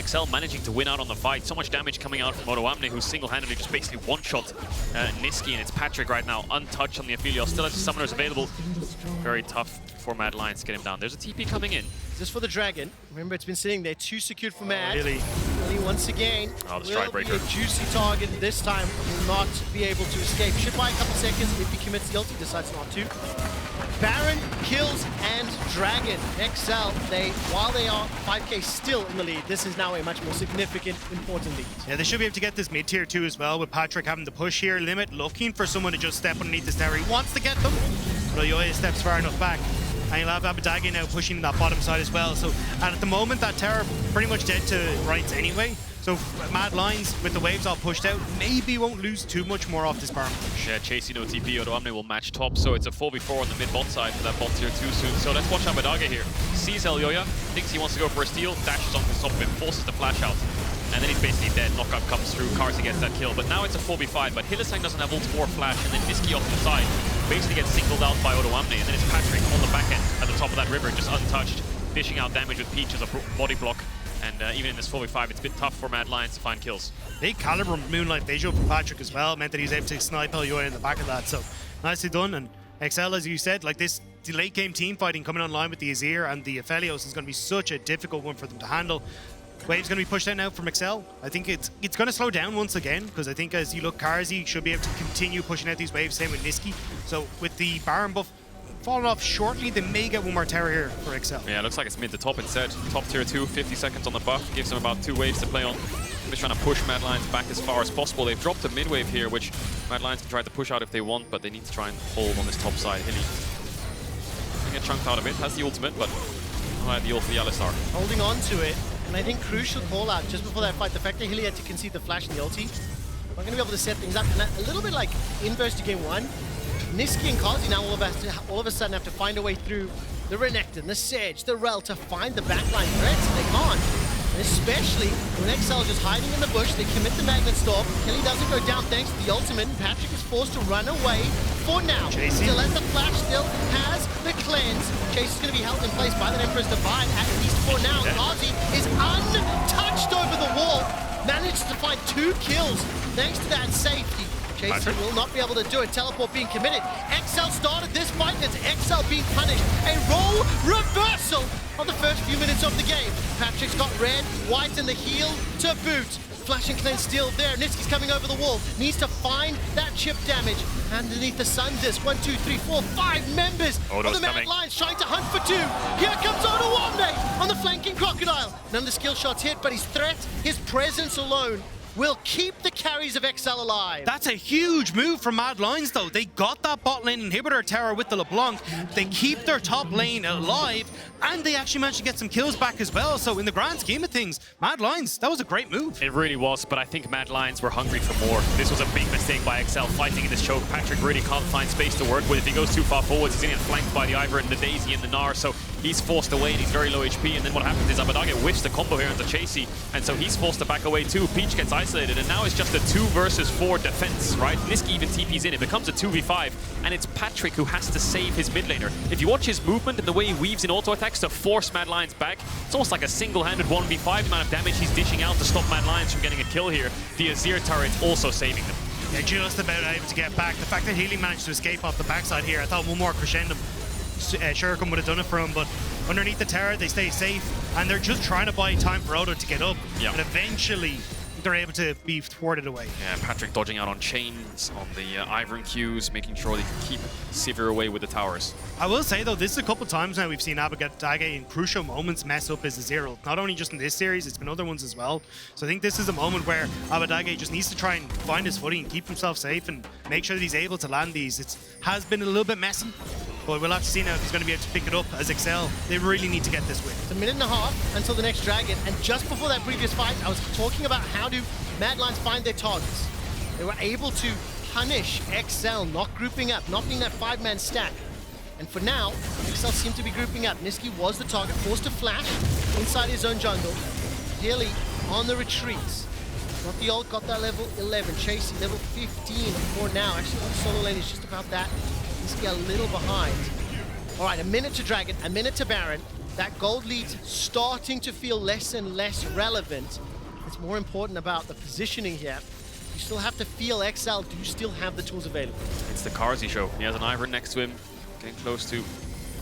[SPEAKER 2] XL managing to win out on the fight. So much damage coming out from Odoamne, who's single-handedly just basically one-shot Nisqy, and it's Patrik right now, untouched on the Aphelios. Still has the summoners available. Very tough for Mad Lions to get him down. There's a TP coming in.
[SPEAKER 1] Just for the Dragon. Remember, it's been sitting there, too secured for Mad.
[SPEAKER 3] Really?
[SPEAKER 1] Once again,
[SPEAKER 2] the
[SPEAKER 1] will
[SPEAKER 2] strike
[SPEAKER 1] be a juicy target. This time, will not be able to escape. Should buy a couple seconds if he commits the ult. He decides not to. Baron, kills, and Dragon. XL, while they are 5k still in the lead, this is now a much more significant, important lead.
[SPEAKER 3] Yeah, they should be able to get this mid-tier too as well, with Patrik having the push here. Limit looking for someone to just step underneath this tower. He wants to get them, but Elyoya steps far enough back. And you'll have Abbedagge now pushing that bottom side as well. So at the moment, that tower pretty much dead to rights anyway. So Mad Lions, with the waves all pushed out, maybe won't lose too much more off this farm.
[SPEAKER 2] Yeah, Chasy no TP, Odoamne will match top, so it's a 4v4 on the mid-bot side for that bot tier 2 soon. So let's watch Abbedagge here. Sees Elyoya, thinks he wants to go for a steal, dashes on the top of him, forces the flash out. And then he's basically dead, knockup comes through, Carzzy gets that kill. But now it's a 4v5, but Hylissang doesn't have ult or flash, and then Nisqy off the side basically gets singled out by Odoamne, and then it's Patrik on the back end at the top of that river, just untouched, dishing out damage with Peach as a body block. And even in this 4v5, it's been tough for Mad Lions to find kills.
[SPEAKER 3] Big caliber Moonlight visual from Patrik as well, meant that he's able to snipe Elyoya in the back of that. So nicely done. And XL, as you said, like this late game team fighting coming online with the Azir and the Aphelios is going to be such a difficult one for them to handle. Wave's going to be pushed out now from XL. I think it's going to slow down once again, because I think as you look, Carzzy should be able to continue pushing out these waves, same with Nisqy. So with the Baron buff falling off shortly, they may get one more tower here for XL.
[SPEAKER 2] Yeah, it looks like it's mid to top instead. Top tier 2, 50 seconds on the buff, gives them about 2 waves to play on. Just trying to push Mad Lions back as far as possible. They've dropped a mid wave here, which Mad Lions can try to push out if they want, but they need to try and hold on this top side. Hilly can get chunked out a bit, has the ultimate, but not ideal for the Alistar.
[SPEAKER 1] Holding on to it. And I think crucial call out just before that fight, the fact that Hilly had to concede the flash and the ulti, we're going to be able to set things up. And a little bit like inverse to game 1, Nisqy and Carzzy now all of a sudden have to find a way through the Renekton, the Sej, the Rell to find the backline threats. They can't. And especially when XL just hiding in the bush, they commit the Magnet Storm. Hilly doesn't go down thanks to the ultimate, and Patrik is forced to run away for now.
[SPEAKER 3] Chasy.
[SPEAKER 1] Still has the flash, still has the cleanse. Chase is going to be held in place by the Emperor's Divine, at least for now. Carzzy is untouched over the wall. Managed to find 2 kills thanks to that safety. Chasy will not be able to do it. Teleport being committed. XL started this fight, and it's XL being punished. A role reversal on the first few minutes of the game. Patrik's got red, white, and the heal to boot. Flash and cleanse still there. Nisqy's coming over the wall. Needs to find that chip damage. Underneath the sun disc. 1, 2, 3, 4, 5 members of the Mad Lions trying to hunt for 2. Here comes Odoamne on the flanking crocodile. None of the skill shots hit, but his threat, his presence alone will keep the carries of XL alive.
[SPEAKER 3] That's a huge move from Mad Lions though. They got that bot lane inhibitor tower with the LeBlanc. They keep their top lane alive, and they actually managed to get some kills back as well. So in the grand scheme of things, Mad Lions, that was a great move.
[SPEAKER 2] It really was, but I think Mad Lions were hungry for more. This was a big mistake by XL fighting in this choke. Patrik really can't find space to work with. If he goes too far forwards, he's going to get flanked by the Ivern, the Daisy, and the Gnar. So he's forced away, and he's very low HP. And then what happens is Abbedagge whiffs the combo here into Chasy, and so he's forced to back away too. Peach gets isolated, and now it's just a 2 versus 4 defense, right? Nisqy even TP's in. It becomes a 2v5, and it's Patrik who has to save his mid laner. If you watch his movement and the way he weaves in auto attacks to force Mad Lions back, it's almost like a single-handed 1v5 amount of damage he's dishing out to stop Mad Lions from getting a kill here. The Azir turret also saving them.
[SPEAKER 3] Yeah, just about able to get back. The fact that Healy managed to escape off the backside here, I thought one more crescendo Shuriken would have done it for him, but underneath the tower they stay safe, and they're just trying to buy time for Odo to get up, and eventually they're able to be thwarted away.
[SPEAKER 2] Yeah, Patrik dodging out on chains, on the Ivern Qs, making sure they can keep Sivir away with the towers.
[SPEAKER 3] I will say though, this is a couple times now we've seen Abbedagge in crucial moments mess up his Azir. Not only just in this series, it's been other ones as well. So I think this is a moment where Abbedagge just needs to try and find his footing, keep himself safe, and make sure that he's able to land these. It has been a little bit messy, but we'll have to see now if he's going to be able to pick it up as XL. They really need to get this win.
[SPEAKER 1] It's a minute and a half until the next Dragon, and just before that previous fight, I was talking about how do Mad Lions find their targets. They were able to punish XL, not grouping up, not being that 5-man stack. And for now, XL seemed to be grouping up. Nisqy was the target, forced to flash inside his own jungle. Hilly on the retreats. Not the ult, got that level 11. Chasy, level 15 for now. Actually, the solo lane is just about that. Nisqy a little behind. All right, a minute to Dragon, a minute to Baron. That gold lead starting to feel less and less relevant. It's more important about the positioning here. You still have to feel XL do still have the tools available.
[SPEAKER 2] It's the Carzzy show. He has an Ivern next to him, getting close to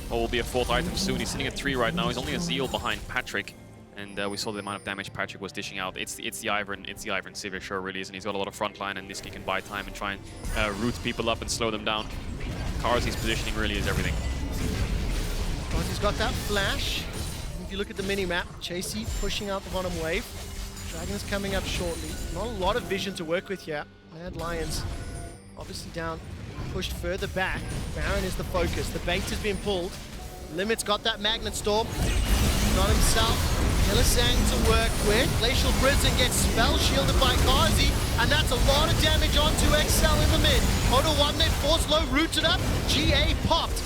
[SPEAKER 2] what will be a 4th item soon. He's sitting at 3 right now. He's only a Zeal behind Patrik. And we saw the amount of damage Patrik was dishing out. It's the Ivern Sivir show, really, isn't he? He's got a lot of frontline, and Nisqy can buy time and try and root people up and slow them down. Carzzy's positioning really is everything.
[SPEAKER 1] Carzzy's got that flash. If you look at the mini-map, Chasy pushing out the bottom wave. Dragon is coming up shortly. Not a lot of vision to work with here. Mad Lions obviously down, pushed further back. Baron is the focus. The bait has been pulled. Limit's got that Magnet Storm. Got himself Hylissang to work with. Glacial Prison gets spell shielded by Carzzy, and that's a lot of damage onto XL in the mid. Odoamne force low rooted up. GA popped.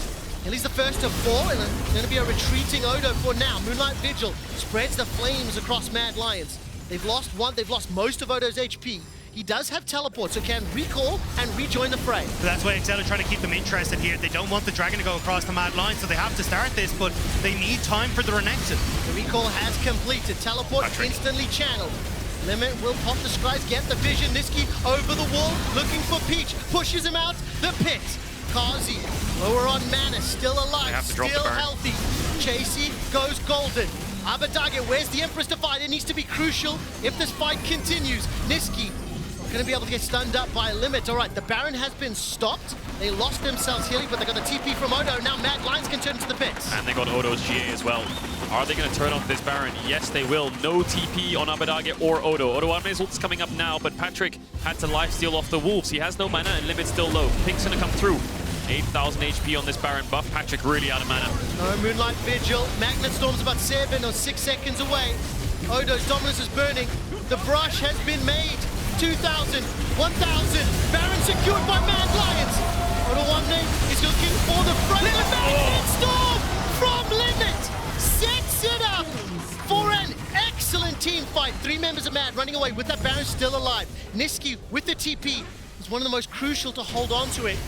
[SPEAKER 1] He's the first to fall, and it's going to be a retreating Odo for now. Moonlight Vigil spreads the flames across Mad Lions. They've lost one, they've lost most of Odo's HP. He does have teleport, so can recall and rejoin the fray.
[SPEAKER 3] So that's why XL are trying to keep them interested here. They don't want the Dragon to go across the Mad Line, so they have to start this, but they need time for the Renekton.
[SPEAKER 1] The recall has completed. Teleport
[SPEAKER 2] Patrik
[SPEAKER 1] instantly channeled. Limit will pop the skies, get the vision. Nisqy over the wall, looking for Peach. Pushes him out the pit. Carzzy, lower on mana, still alive, still healthy. Chasy goes golden. Abbedagge, where's the Empress Divide? It needs to be crucial if this fight continues. Nisqy going to be able to get stunned up by Limit. All right, the Baron has been stopped. They lost themselves healing, but they got the TP from Odo. Now Mad Lions can turn to the pits.
[SPEAKER 2] And they got Odo's GA as well. Are they going to turn off this Baron? Yes, they will. No TP on Abbedagge or Odo. Odoamne's ult's coming up now, but Patrik had to lifesteal off the Wolves. He has no mana and Limit's still low. Pink's going to come through. 8,000 HP on this Baron buff. Patrik really out of mana.
[SPEAKER 1] No Moonlight Vigil. Magnet Storm's about 7 or 6 seconds away. Odo's dominance is burning. The brush has been made. 2,000, 1,000. Baron secured by Mad Lions. Odoamne is looking for the front. Magnet Storm from Limit sets it up for an excellent team fight. 3 members of Mad running away with that Baron still alive. Nisqy with the TP is one of the most crucial to hold on to it.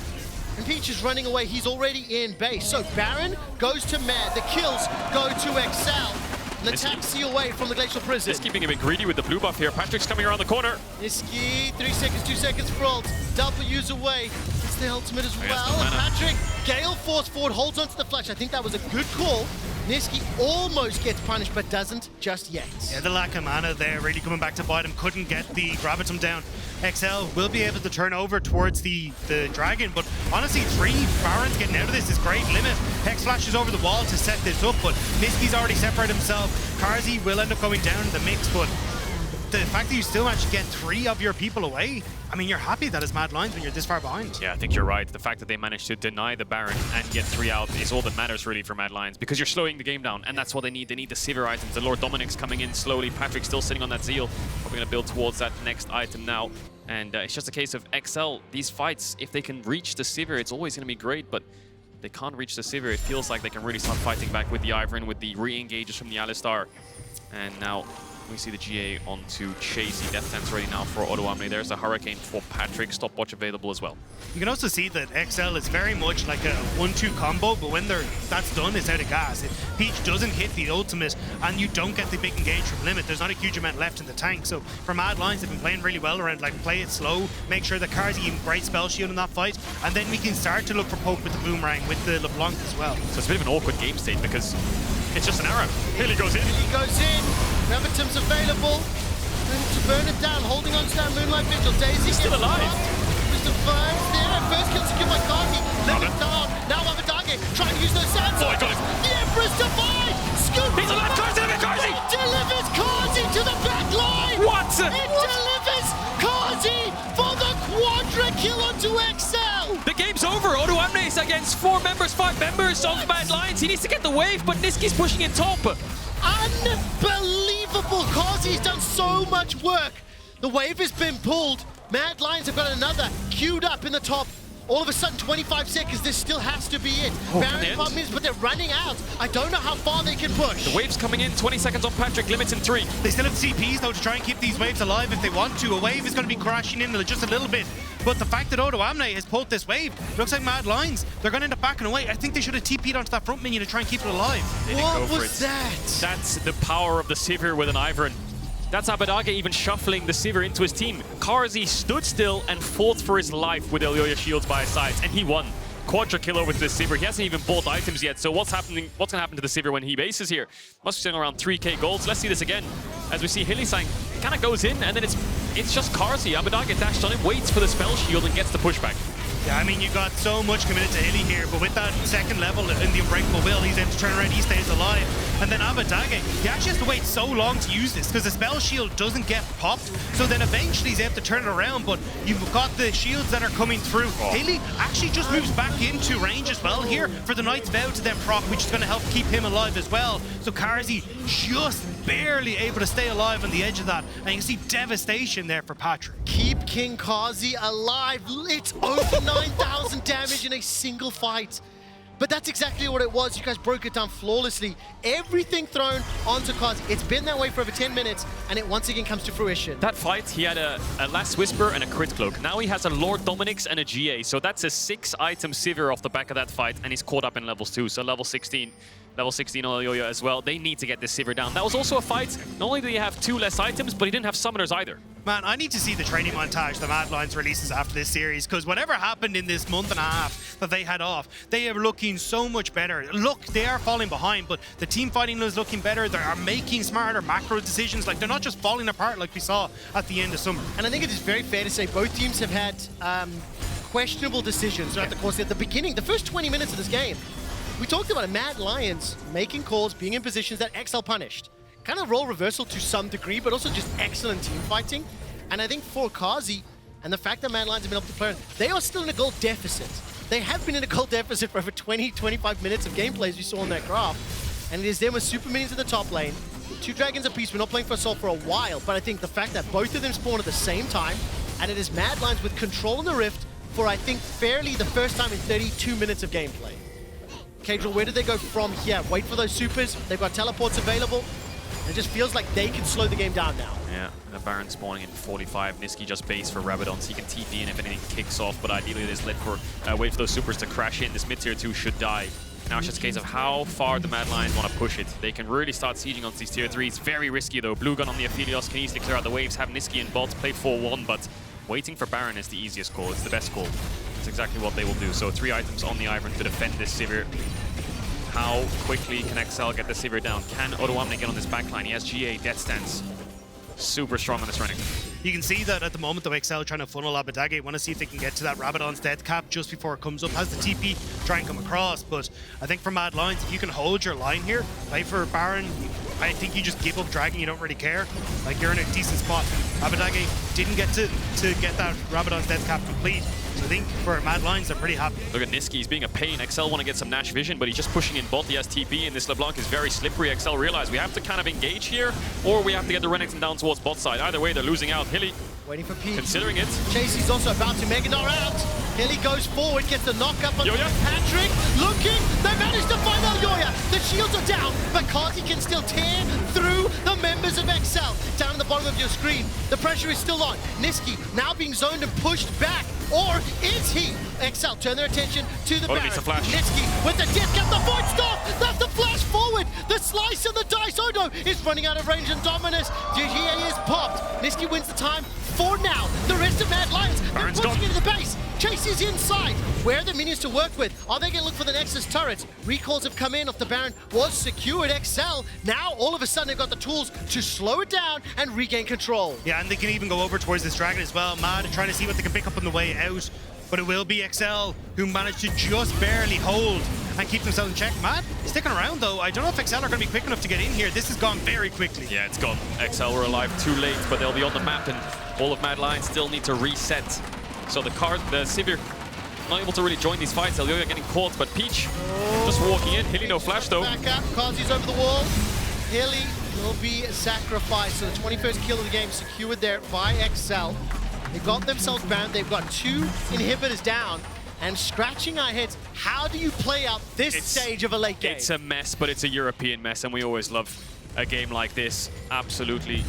[SPEAKER 1] And Peach is running away. He's already in base. So Baron goes to Mad. The kills go to XL. The taxi away from the Glacial Prison.
[SPEAKER 2] Nisqy being a bit greedy with the blue buff here. Patrik's coming around the corner.
[SPEAKER 1] Nisqy, 3 seconds, 2 seconds for ult. W's away. It's the ultimate as well.
[SPEAKER 2] No
[SPEAKER 1] Patrik, Gale force forward, holds onto the flash. I think that was a good call. Nisqy almost gets punished, but doesn't just yet.
[SPEAKER 3] Yeah, the lack of mana there really coming back to bite him. Couldn't get the Gravitum down. XL will be able to turn over towards the Dragon, but honestly, 3 Barons getting out of this is great. Limit, Hex flashes over the wall to set this up, but Nisqy's already separated himself. Carzzy will end up going down in the mix, but the fact that you still managed to get 3 of your people away, I mean, you're happy that it's Mad Lions when you're this far behind.
[SPEAKER 2] Yeah, I think you're right. The fact that they managed to deny the Baron and get 3 out is all that matters really for Mad Lions, because you're slowing the game down, and that's what they need. They need the Sivir items. The Lord Dominic's coming in slowly. Patrick's still sitting on that Zeal. Probably going to build towards that next item now. And it's just a case of XL. These fights, if they can reach the Sivir, it's always going to be great, but they can't reach the Sivir. It feels like they can really start fighting back with the Ivern, with the re-engages from the Alistar. And now we see the GA onto Chasy. Death Sense ready now for Odoamne. There's a Hurricane for Patrik. Stopwatch available as well.
[SPEAKER 3] You can also see that XL is very much like a 1-2 combo, but when that's done, it's out of gas. If Peach doesn't hit the ultimate and you don't get the big engage from Limit, there's not a huge amount left in the tank. So for Mad Lions, they've been playing really well around like play it slow, make sure that Carzzy even great spell shield in that fight, and then we can start to look for poke with the Boomerang, with the LeBlanc as well.
[SPEAKER 2] So it's a bit of an awkward game state because it's just an arrow. Hilly goes in.
[SPEAKER 1] He goes in. Gravitum's available. And to burn it down, holding on to that Moonlight Vigil. Daisy
[SPEAKER 2] still alive.
[SPEAKER 1] Mr. Burns there. First kill secured by Carzzy. Limit down. Now Abbedagge trying to use those sands.
[SPEAKER 2] Oh, got it.
[SPEAKER 1] The Empress Divide. Scoop.
[SPEAKER 2] He's alive. Carzzy.
[SPEAKER 1] It delivers Carzzy to the back line.
[SPEAKER 2] What?
[SPEAKER 1] It delivers Carzzy for the quadra kill onto XL.
[SPEAKER 4] The game's over. Odoamne is against 4 members, 5 members of Mad Lions. He needs to get the wave, but Nisqy's pushing in top.
[SPEAKER 1] Unbelievable! Carzzy's done so much work. The wave has been pulled. Mad Lions have got another queued up in the top. All of a sudden, 25 seconds. This still has to be it. Baron problem is, but they're running out. I don't know how far they can push.
[SPEAKER 2] The wave's coming in. 20 seconds on Patrik. Limits in 3.
[SPEAKER 3] They still have CPs though to try and keep these waves alive if they want to. A wave is going to be crashing in just a little bit. But the fact that Odoamne has pulled this wave, looks like Mad Lions, they're going to end up backing away. I think they should have TP'd onto that front minion to try and keep it alive.
[SPEAKER 2] They didn't go
[SPEAKER 1] What
[SPEAKER 2] for
[SPEAKER 1] was
[SPEAKER 2] it.
[SPEAKER 1] that?
[SPEAKER 2] That's the power of the Sivir with an Ivern. That's Abbedagge even shuffling the Sivir into his team. Carzzy stood still and fought for his life with Elyoya shields by his sides, and he won. Quadra kill over to the Sivir. He hasn't even bought items yet, so what's going to happen to the Sivir when he bases here? Must be sitting around 3k gold. So let's see this again. As we see Hylissang kind of goes in, and then it's just Carzzy. Abbedagge dashed on him, waits for the spell shield, and gets the pushback.
[SPEAKER 3] Yeah, I mean, you got so much committed to Hilly here, but with that second level in the Unbreakable Will, he's able to turn around, he stays alive. And then Abbedagge, he actually has to wait so long to use this because the spell shield doesn't get popped. So then eventually he's able to turn it around, but you've got the shields that are coming through. Hilly actually just moves back into range as well here for the Knight's Vow to then proc, which is going to help keep him alive as well. So Carzzy just barely able to stay alive on the edge of that. And you can see devastation there for Patrik.
[SPEAKER 1] Keep King Carzzy alive. It's over 9,000 damage in a single fight. But that's exactly what it was. You guys broke it down flawlessly. Everything thrown onto Carzzy. It's been that way for over 10 minutes, and it once again comes to fruition.
[SPEAKER 2] That fight, he had a Last Whisper and a Crit Cloak. Now he has a Lord Dominic's and a GA. So that's a 6-item Sivir off the back of that fight, and he's caught up in levels too. So level 16 on Elyoya as well. They need to get this Sivir down. That was also a fight. Not only did he have 2 less items, but he didn't have summoners either.
[SPEAKER 3] Man, I need to see the training montage the Mad Lions releases after this series, because whatever happened in this month and a half that they had off, they are looking so much better. Look, they are falling behind, but the team fighting is looking better. They are making smarter macro decisions. Like, they're not just falling apart like we saw at the end of summer.
[SPEAKER 1] And I think it is very fair to say both teams have had questionable decisions throughout the course of the beginning, the first 20 minutes of this game. We talked about Mad Lions making calls, being in positions that XL punished. Kind of role reversal to some degree, but also just excellent team fighting. And I think for Carzzy, and the fact that Mad Lions have been able to play, they are still in a gold deficit. They have been in a gold deficit for over 20-25 minutes of gameplay, as you saw on that graph. And it is them with super minions in the top lane, 2 dragons apiece. We're not playing for Assault for a while, but I think the fact that both of them spawn at the same time, and it is Mad Lions with control in the Rift for, I think, fairly the first time in 32 minutes of gameplay. Caedrel, where do they go from here? Wait for those supers. They've got teleports available. It just feels like they can slow the game down now.
[SPEAKER 2] Yeah, the Baron spawning in 45. Nisqy just base for Rabadon, so he can TP in if anything kicks off, but ideally there's wait for those supers to crash in. This mid-tier 2 should die. Now it's just a case of how far the Mad Lions want to push it. They can really start sieging onto these tier 3s. Very risky though. Blue gun on the Aphelios can easily clear out the waves, have Nisqy in bot, play 4-1, but waiting for Baron is the easiest call. It's the best call. It's exactly what they will do. So 3 items on the Ivern to defend this Sivir. How quickly can XL get the Sivir down? Can Odoamne get on this backline? He has GA, Death Stance. Super strong on this Renekton.
[SPEAKER 3] You can see that at the moment, though, XL trying to funnel Abbedagge. Want to see if they can get to that Rabadon's death cap just before it comes up. Has the TP, try and come across. But I think for Mad Lions, if you can hold your line here, play for Baron, I think you just give up dragging. You don't really care. Like, you're in a decent spot. Abbedagge didn't get to get that Rabadon's death cap complete. So I think for Mad Lions, they're pretty happy.
[SPEAKER 2] Look at Nisqy, he's being a pain. XL want to get some Nash vision, but he's just pushing in bot. He has TP, and this LeBlanc is very slippery. XL realize we have to kind of engage here, or we have to get the Renekton down towards bot side. Either way, they're losing out. Hilly
[SPEAKER 1] Waiting for Pete.
[SPEAKER 2] considering it.
[SPEAKER 1] Chasy's also about to Mega Gnar out. Hilly goes forward, gets the knock up on
[SPEAKER 2] Elyoya.
[SPEAKER 1] Patrik. Looking, they managed to find Elyoya. The shields are down, but Carzzy can still tear through the members of XL. Down at the bottom of your screen, the pressure is still on. Nisqy now being zoned and pushed back. Or is he? XL turn their attention to the Baron.
[SPEAKER 2] Needs a flash.
[SPEAKER 1] Nisqy with the death cap, the void stop. That's the flash forward. The slice and the dice. Odo is running out of range and Dominus. GA is popped. Nisqy wins the time for now. The rest of Mad Lions, they're pushing into the base. Chasy's inside. Where are the minions to work with? Are they going to look for the Nexus turrets? Recalls have come in off the Baron. Was secured XL. Now, all of a sudden, they've got the tools to slow it down and regain control.
[SPEAKER 3] Yeah, and they can even go over towards this dragon as well. Mad trying to see what they can pick up on the way out. But it will be XL who managed to just barely hold and keep themselves in check. Mad sticking around though. I don't know if XL are going to be quick enough to get in here. This has gone very quickly.
[SPEAKER 2] Yeah, it's gone. XL were alive too late, but they'll be on the map, and all of Mad Lions still need to reset. So the Sivir not able to really join these fights. Elyoya getting caught, but Peach just walking in. Hilly no flash though.
[SPEAKER 1] Back up, Carzzy's over the wall. Hilly will be sacrificed. So the 21st kill of the game secured there by XL. They got themselves bound. They've got 2 inhibitors down. And scratching our heads, how do you play out this stage of a late game?
[SPEAKER 2] It's a mess, but it's a European mess, and we always love a game like this. Absolutely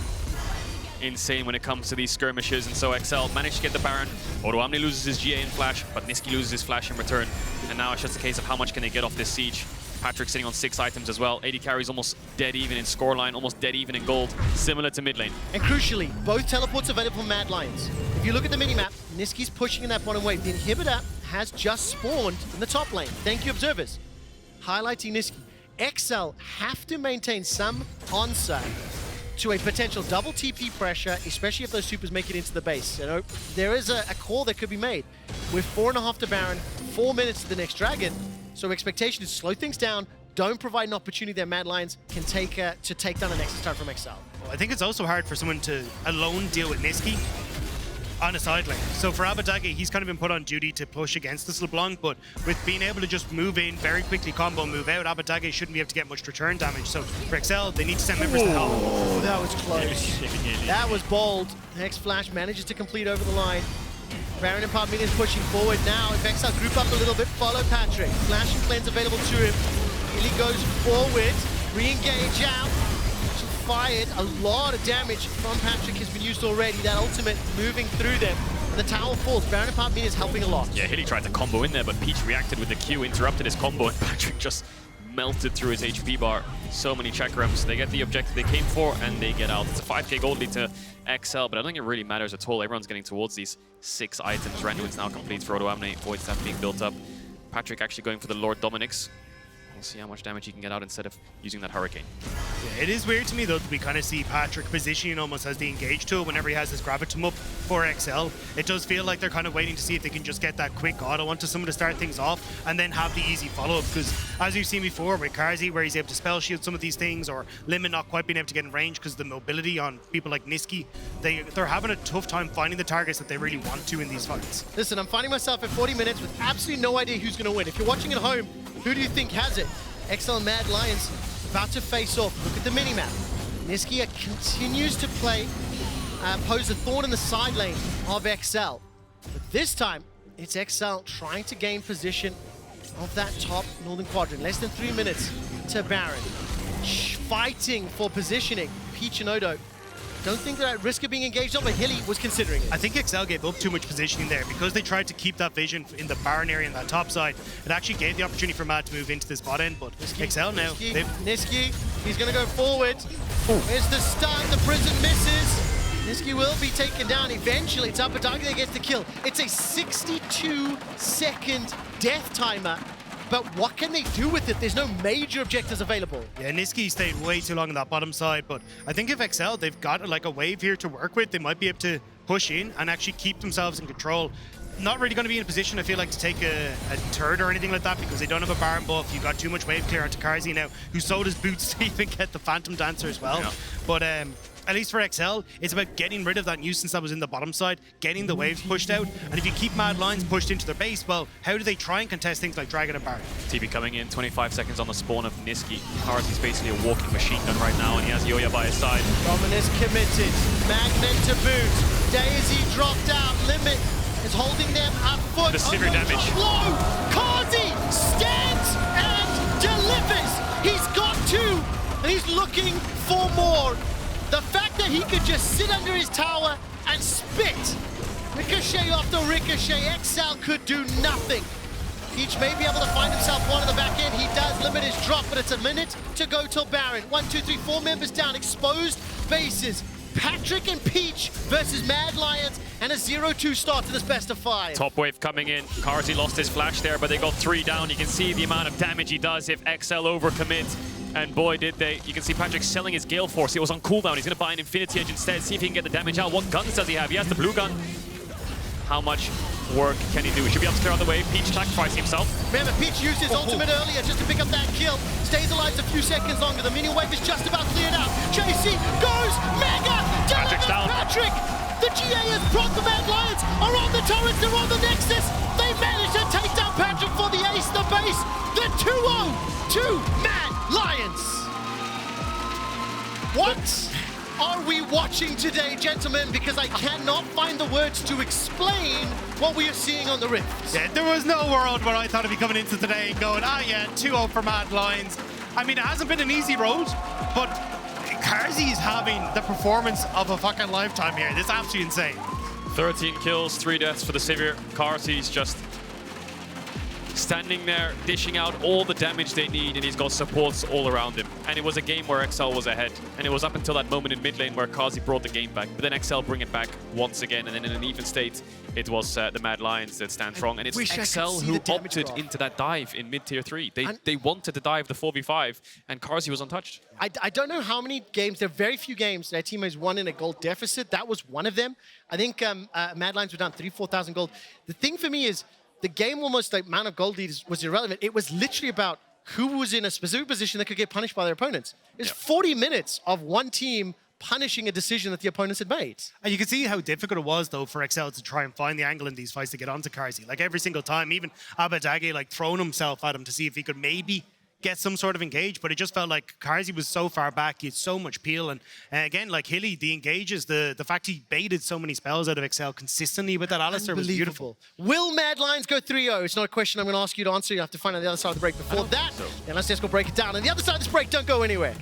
[SPEAKER 2] insane when it comes to these skirmishes, and so XL managed to get the Baron. Odoamne loses his GA in flash, but Nisqy loses his flash in return. And now it's just a case of how much can they get off this siege. Patrik sitting on 6 items as well. AD carry's almost dead even in scoreline, almost dead even in gold, similar to mid lane.
[SPEAKER 1] And crucially, both teleports available for Mad Lions. If you look at the minimap, Nisqy's pushing in that bottom wave. The inhibitor has just spawned in the top lane. Thank you, observers. Highlighting Nisqy. XL have to maintain some answer to a potential double TP pressure, especially if those supers make it into the base. You know, there is a call that could be made. With 4.5 to Baron, 4 minutes to the next dragon. So expectation is slow things down, don't provide an opportunity that Mad Lions can take to take down the Nexus Tower from XL.
[SPEAKER 3] Well, I think it's also hard for someone to alone deal with Nisqy on a side lane. So for Abbedagge, he's kind of been put on duty to push against this LeBlanc, but with being able to just move in very quickly, combo, move out, Abbedagge shouldn't be able to get much return damage. So for XL, they need to send members to help.
[SPEAKER 1] Oh, that was close. That was bold. Next flash manages to complete over the line. Baron and Part Minions pushing forward now. If XL group up a little bit, follow Patrik. Flash and cleanse available to him. Illy goes forward, re-engage out. Fired. A lot of damage from Patrik has been used already. That ultimate moving through them. And the tower falls. Baron and Part Minions helping a lot.
[SPEAKER 2] Yeah, Hilly tried to combo in there, but Peach reacted with the Q, interrupted his combo, and Patrik just melted through his HP bar. So many chakrams. They get the objective they came for, and they get out. It's a 5k gold lead to XL, but I don't think it really matters at all. Everyone's getting towards these 6 items. Randuin's now complete for Odoamne. Void Staff being built up. Patrik actually going for the Lord Dominic's. We'll see how much damage he can get out instead of using that Hurricane.
[SPEAKER 3] Yeah, it is weird to me though that we kind of see Patrik positioning almost as the engage tool whenever he has his Gravitum up for XL. It does feel like they're kind of waiting to see if they can just get that quick auto onto someone to start things off and then have the easy follow-up, because as you've seen before with Carzzy, where he's able to spell shield some of these things, or Limit not quite being able to get in range because the mobility on people like Nisqy, they're having a tough time finding the targets that they really want to in these fights.
[SPEAKER 1] Listen, I'm finding myself at 40 minutes with absolutely no idea who's going to win. If you're watching at home, who do you think has it? XL Mad Lions about to face off. Look at the minimap. Nisqy continues to pose a thorn in the side lane of XL. But this time, it's XL trying to gain position of that top northern quadrant. Less than 3 minutes to Baron. Fighting for positioning. Peach and Odo don't think they're at risk of being engaged on, but Hilly was considering it.
[SPEAKER 3] I think XL gave up too much positioning there because they tried to keep that vision in the Baron area and that top side. It actually gave the opportunity for Mad to move into this bot end, but
[SPEAKER 1] Nisqy,
[SPEAKER 3] XL now.
[SPEAKER 1] Nisqy, he's going to go forward. There's the stun, the prison misses. Nisqy will be taken down eventually. It's Abbedagge that gets the kill. It's a 62-second death timer. But what can they do with it? There's no major objectives available.
[SPEAKER 3] Yeah, Nisqy stayed way too long on that bottom side, but I think if XL, they've got like a wave here to work with, they might be able to push in and actually keep themselves in control. Not really going to be in a position, I feel like, to take a turret or anything like that because they don't have a Baron buff. You've got too much wave clear onto Carzzy now, who sold his boots to even get the Phantom Dancer as well. Yeah. But at least for XL, it's about getting rid of that nuisance that was in the bottom side, getting the waves pushed out, and if you keep Mad Lions pushed into their base, well, how do they try and contest things like Dragon and Baron?
[SPEAKER 2] TB coming in, 25 seconds on the spawn of Nisqy. Carzzy's basically a walking machine gun right now, and he has Elyoya by his side.
[SPEAKER 1] Dominus committed, Magnet to boot, Daisy dropped out, Limit is holding them at foot.
[SPEAKER 2] The Sivir damage.
[SPEAKER 1] Low. Carzzy stands and delivers. He's got 2, and he's looking for more. The fact that he could just sit under his tower and spit ricochet after ricochet, XL could do nothing. Peach may be able to find himself one in the back end. He does limit his drop, but it's a minute to go till Baron. 1, 2, 3, 4 members down, exposed bases. Patrik and Peach versus Mad Lions, and a 0-2 start to this best of 5.
[SPEAKER 2] Top wave coming in. Carzzy lost his flash there, but they got 3 down. You can see the amount of damage he does if XL overcommits. And boy, did they. You can see Patrik selling his Gale Force. It was on cooldown. He's going to buy an Infinity Edge instead, see if he can get the damage out. What guns does he have? He has the blue gun. How much work can he do? He should be able to clear out the wave. Peach sacrificing himself.
[SPEAKER 1] Remember, Peach used his ultimate earlier just to pick up that kill. Stays alive a few seconds longer. The minion wave is just about cleared out. Chasy goes mega.
[SPEAKER 2] Patrik's down.
[SPEAKER 1] Patrik. The GA has brought the Mad Lions. Are on the turrets. They're on the Nexus. They managed to take down Patrik for the ace. The base. The 2-0 to Mad Lions. What are we watching today, gentlemen? Because I cannot find the words to explain what we are seeing on the Rifts.
[SPEAKER 3] Yeah, there was no world where I thought I'd be coming into today and going, yeah, 2-0 for Mad Lions. I mean, it hasn't been an easy road, but Carzzy is having the performance of a fucking lifetime here. This is absolutely insane.
[SPEAKER 2] 13 kills, 3 deaths for the Sivir. Carzzy's just standing there, dishing out all the damage they need, and he's got supports all around him. And it was a game where XL was ahead. And it was up until that moment in mid lane where Carzzy brought the game back. But then XL bring it back once again, and then in an even state, it was the Mad Lions that stand strong. And it's XL who opted into that dive in mid-tier 3. They wanted to dive the 4v5, and Carzzy was untouched.
[SPEAKER 1] I don't know how many games, there are very few games their team has won in a gold deficit. That was one of them. I think Mad Lions were down 3,000-4,000 gold. The thing for me is, the game almost, the amount of gold leads was irrelevant. It was literally about who was in a specific position that could get punished by their opponents. It's 40 minutes of one team punishing a decision that the opponents had made.
[SPEAKER 3] And you can see how difficult it was, though, for XL to try and find the angle in these fights to get onto Carzzy. Like, every single time, even Abbedagge, like, throwing himself at him to see if he could maybe get some sort of engage, but it just felt like Carzzy was so far back, he had so much peel, and again, like Hilly, the engages, the fact he baited so many spells out of XL consistently with that Alistar was beautiful.
[SPEAKER 1] Will Mad Lions go 3-0? It's not a question I'm going to ask you to answer. You have to find out the other side of the break. Before that, then let's just go break it down. On the other side of this break, don't go anywhere.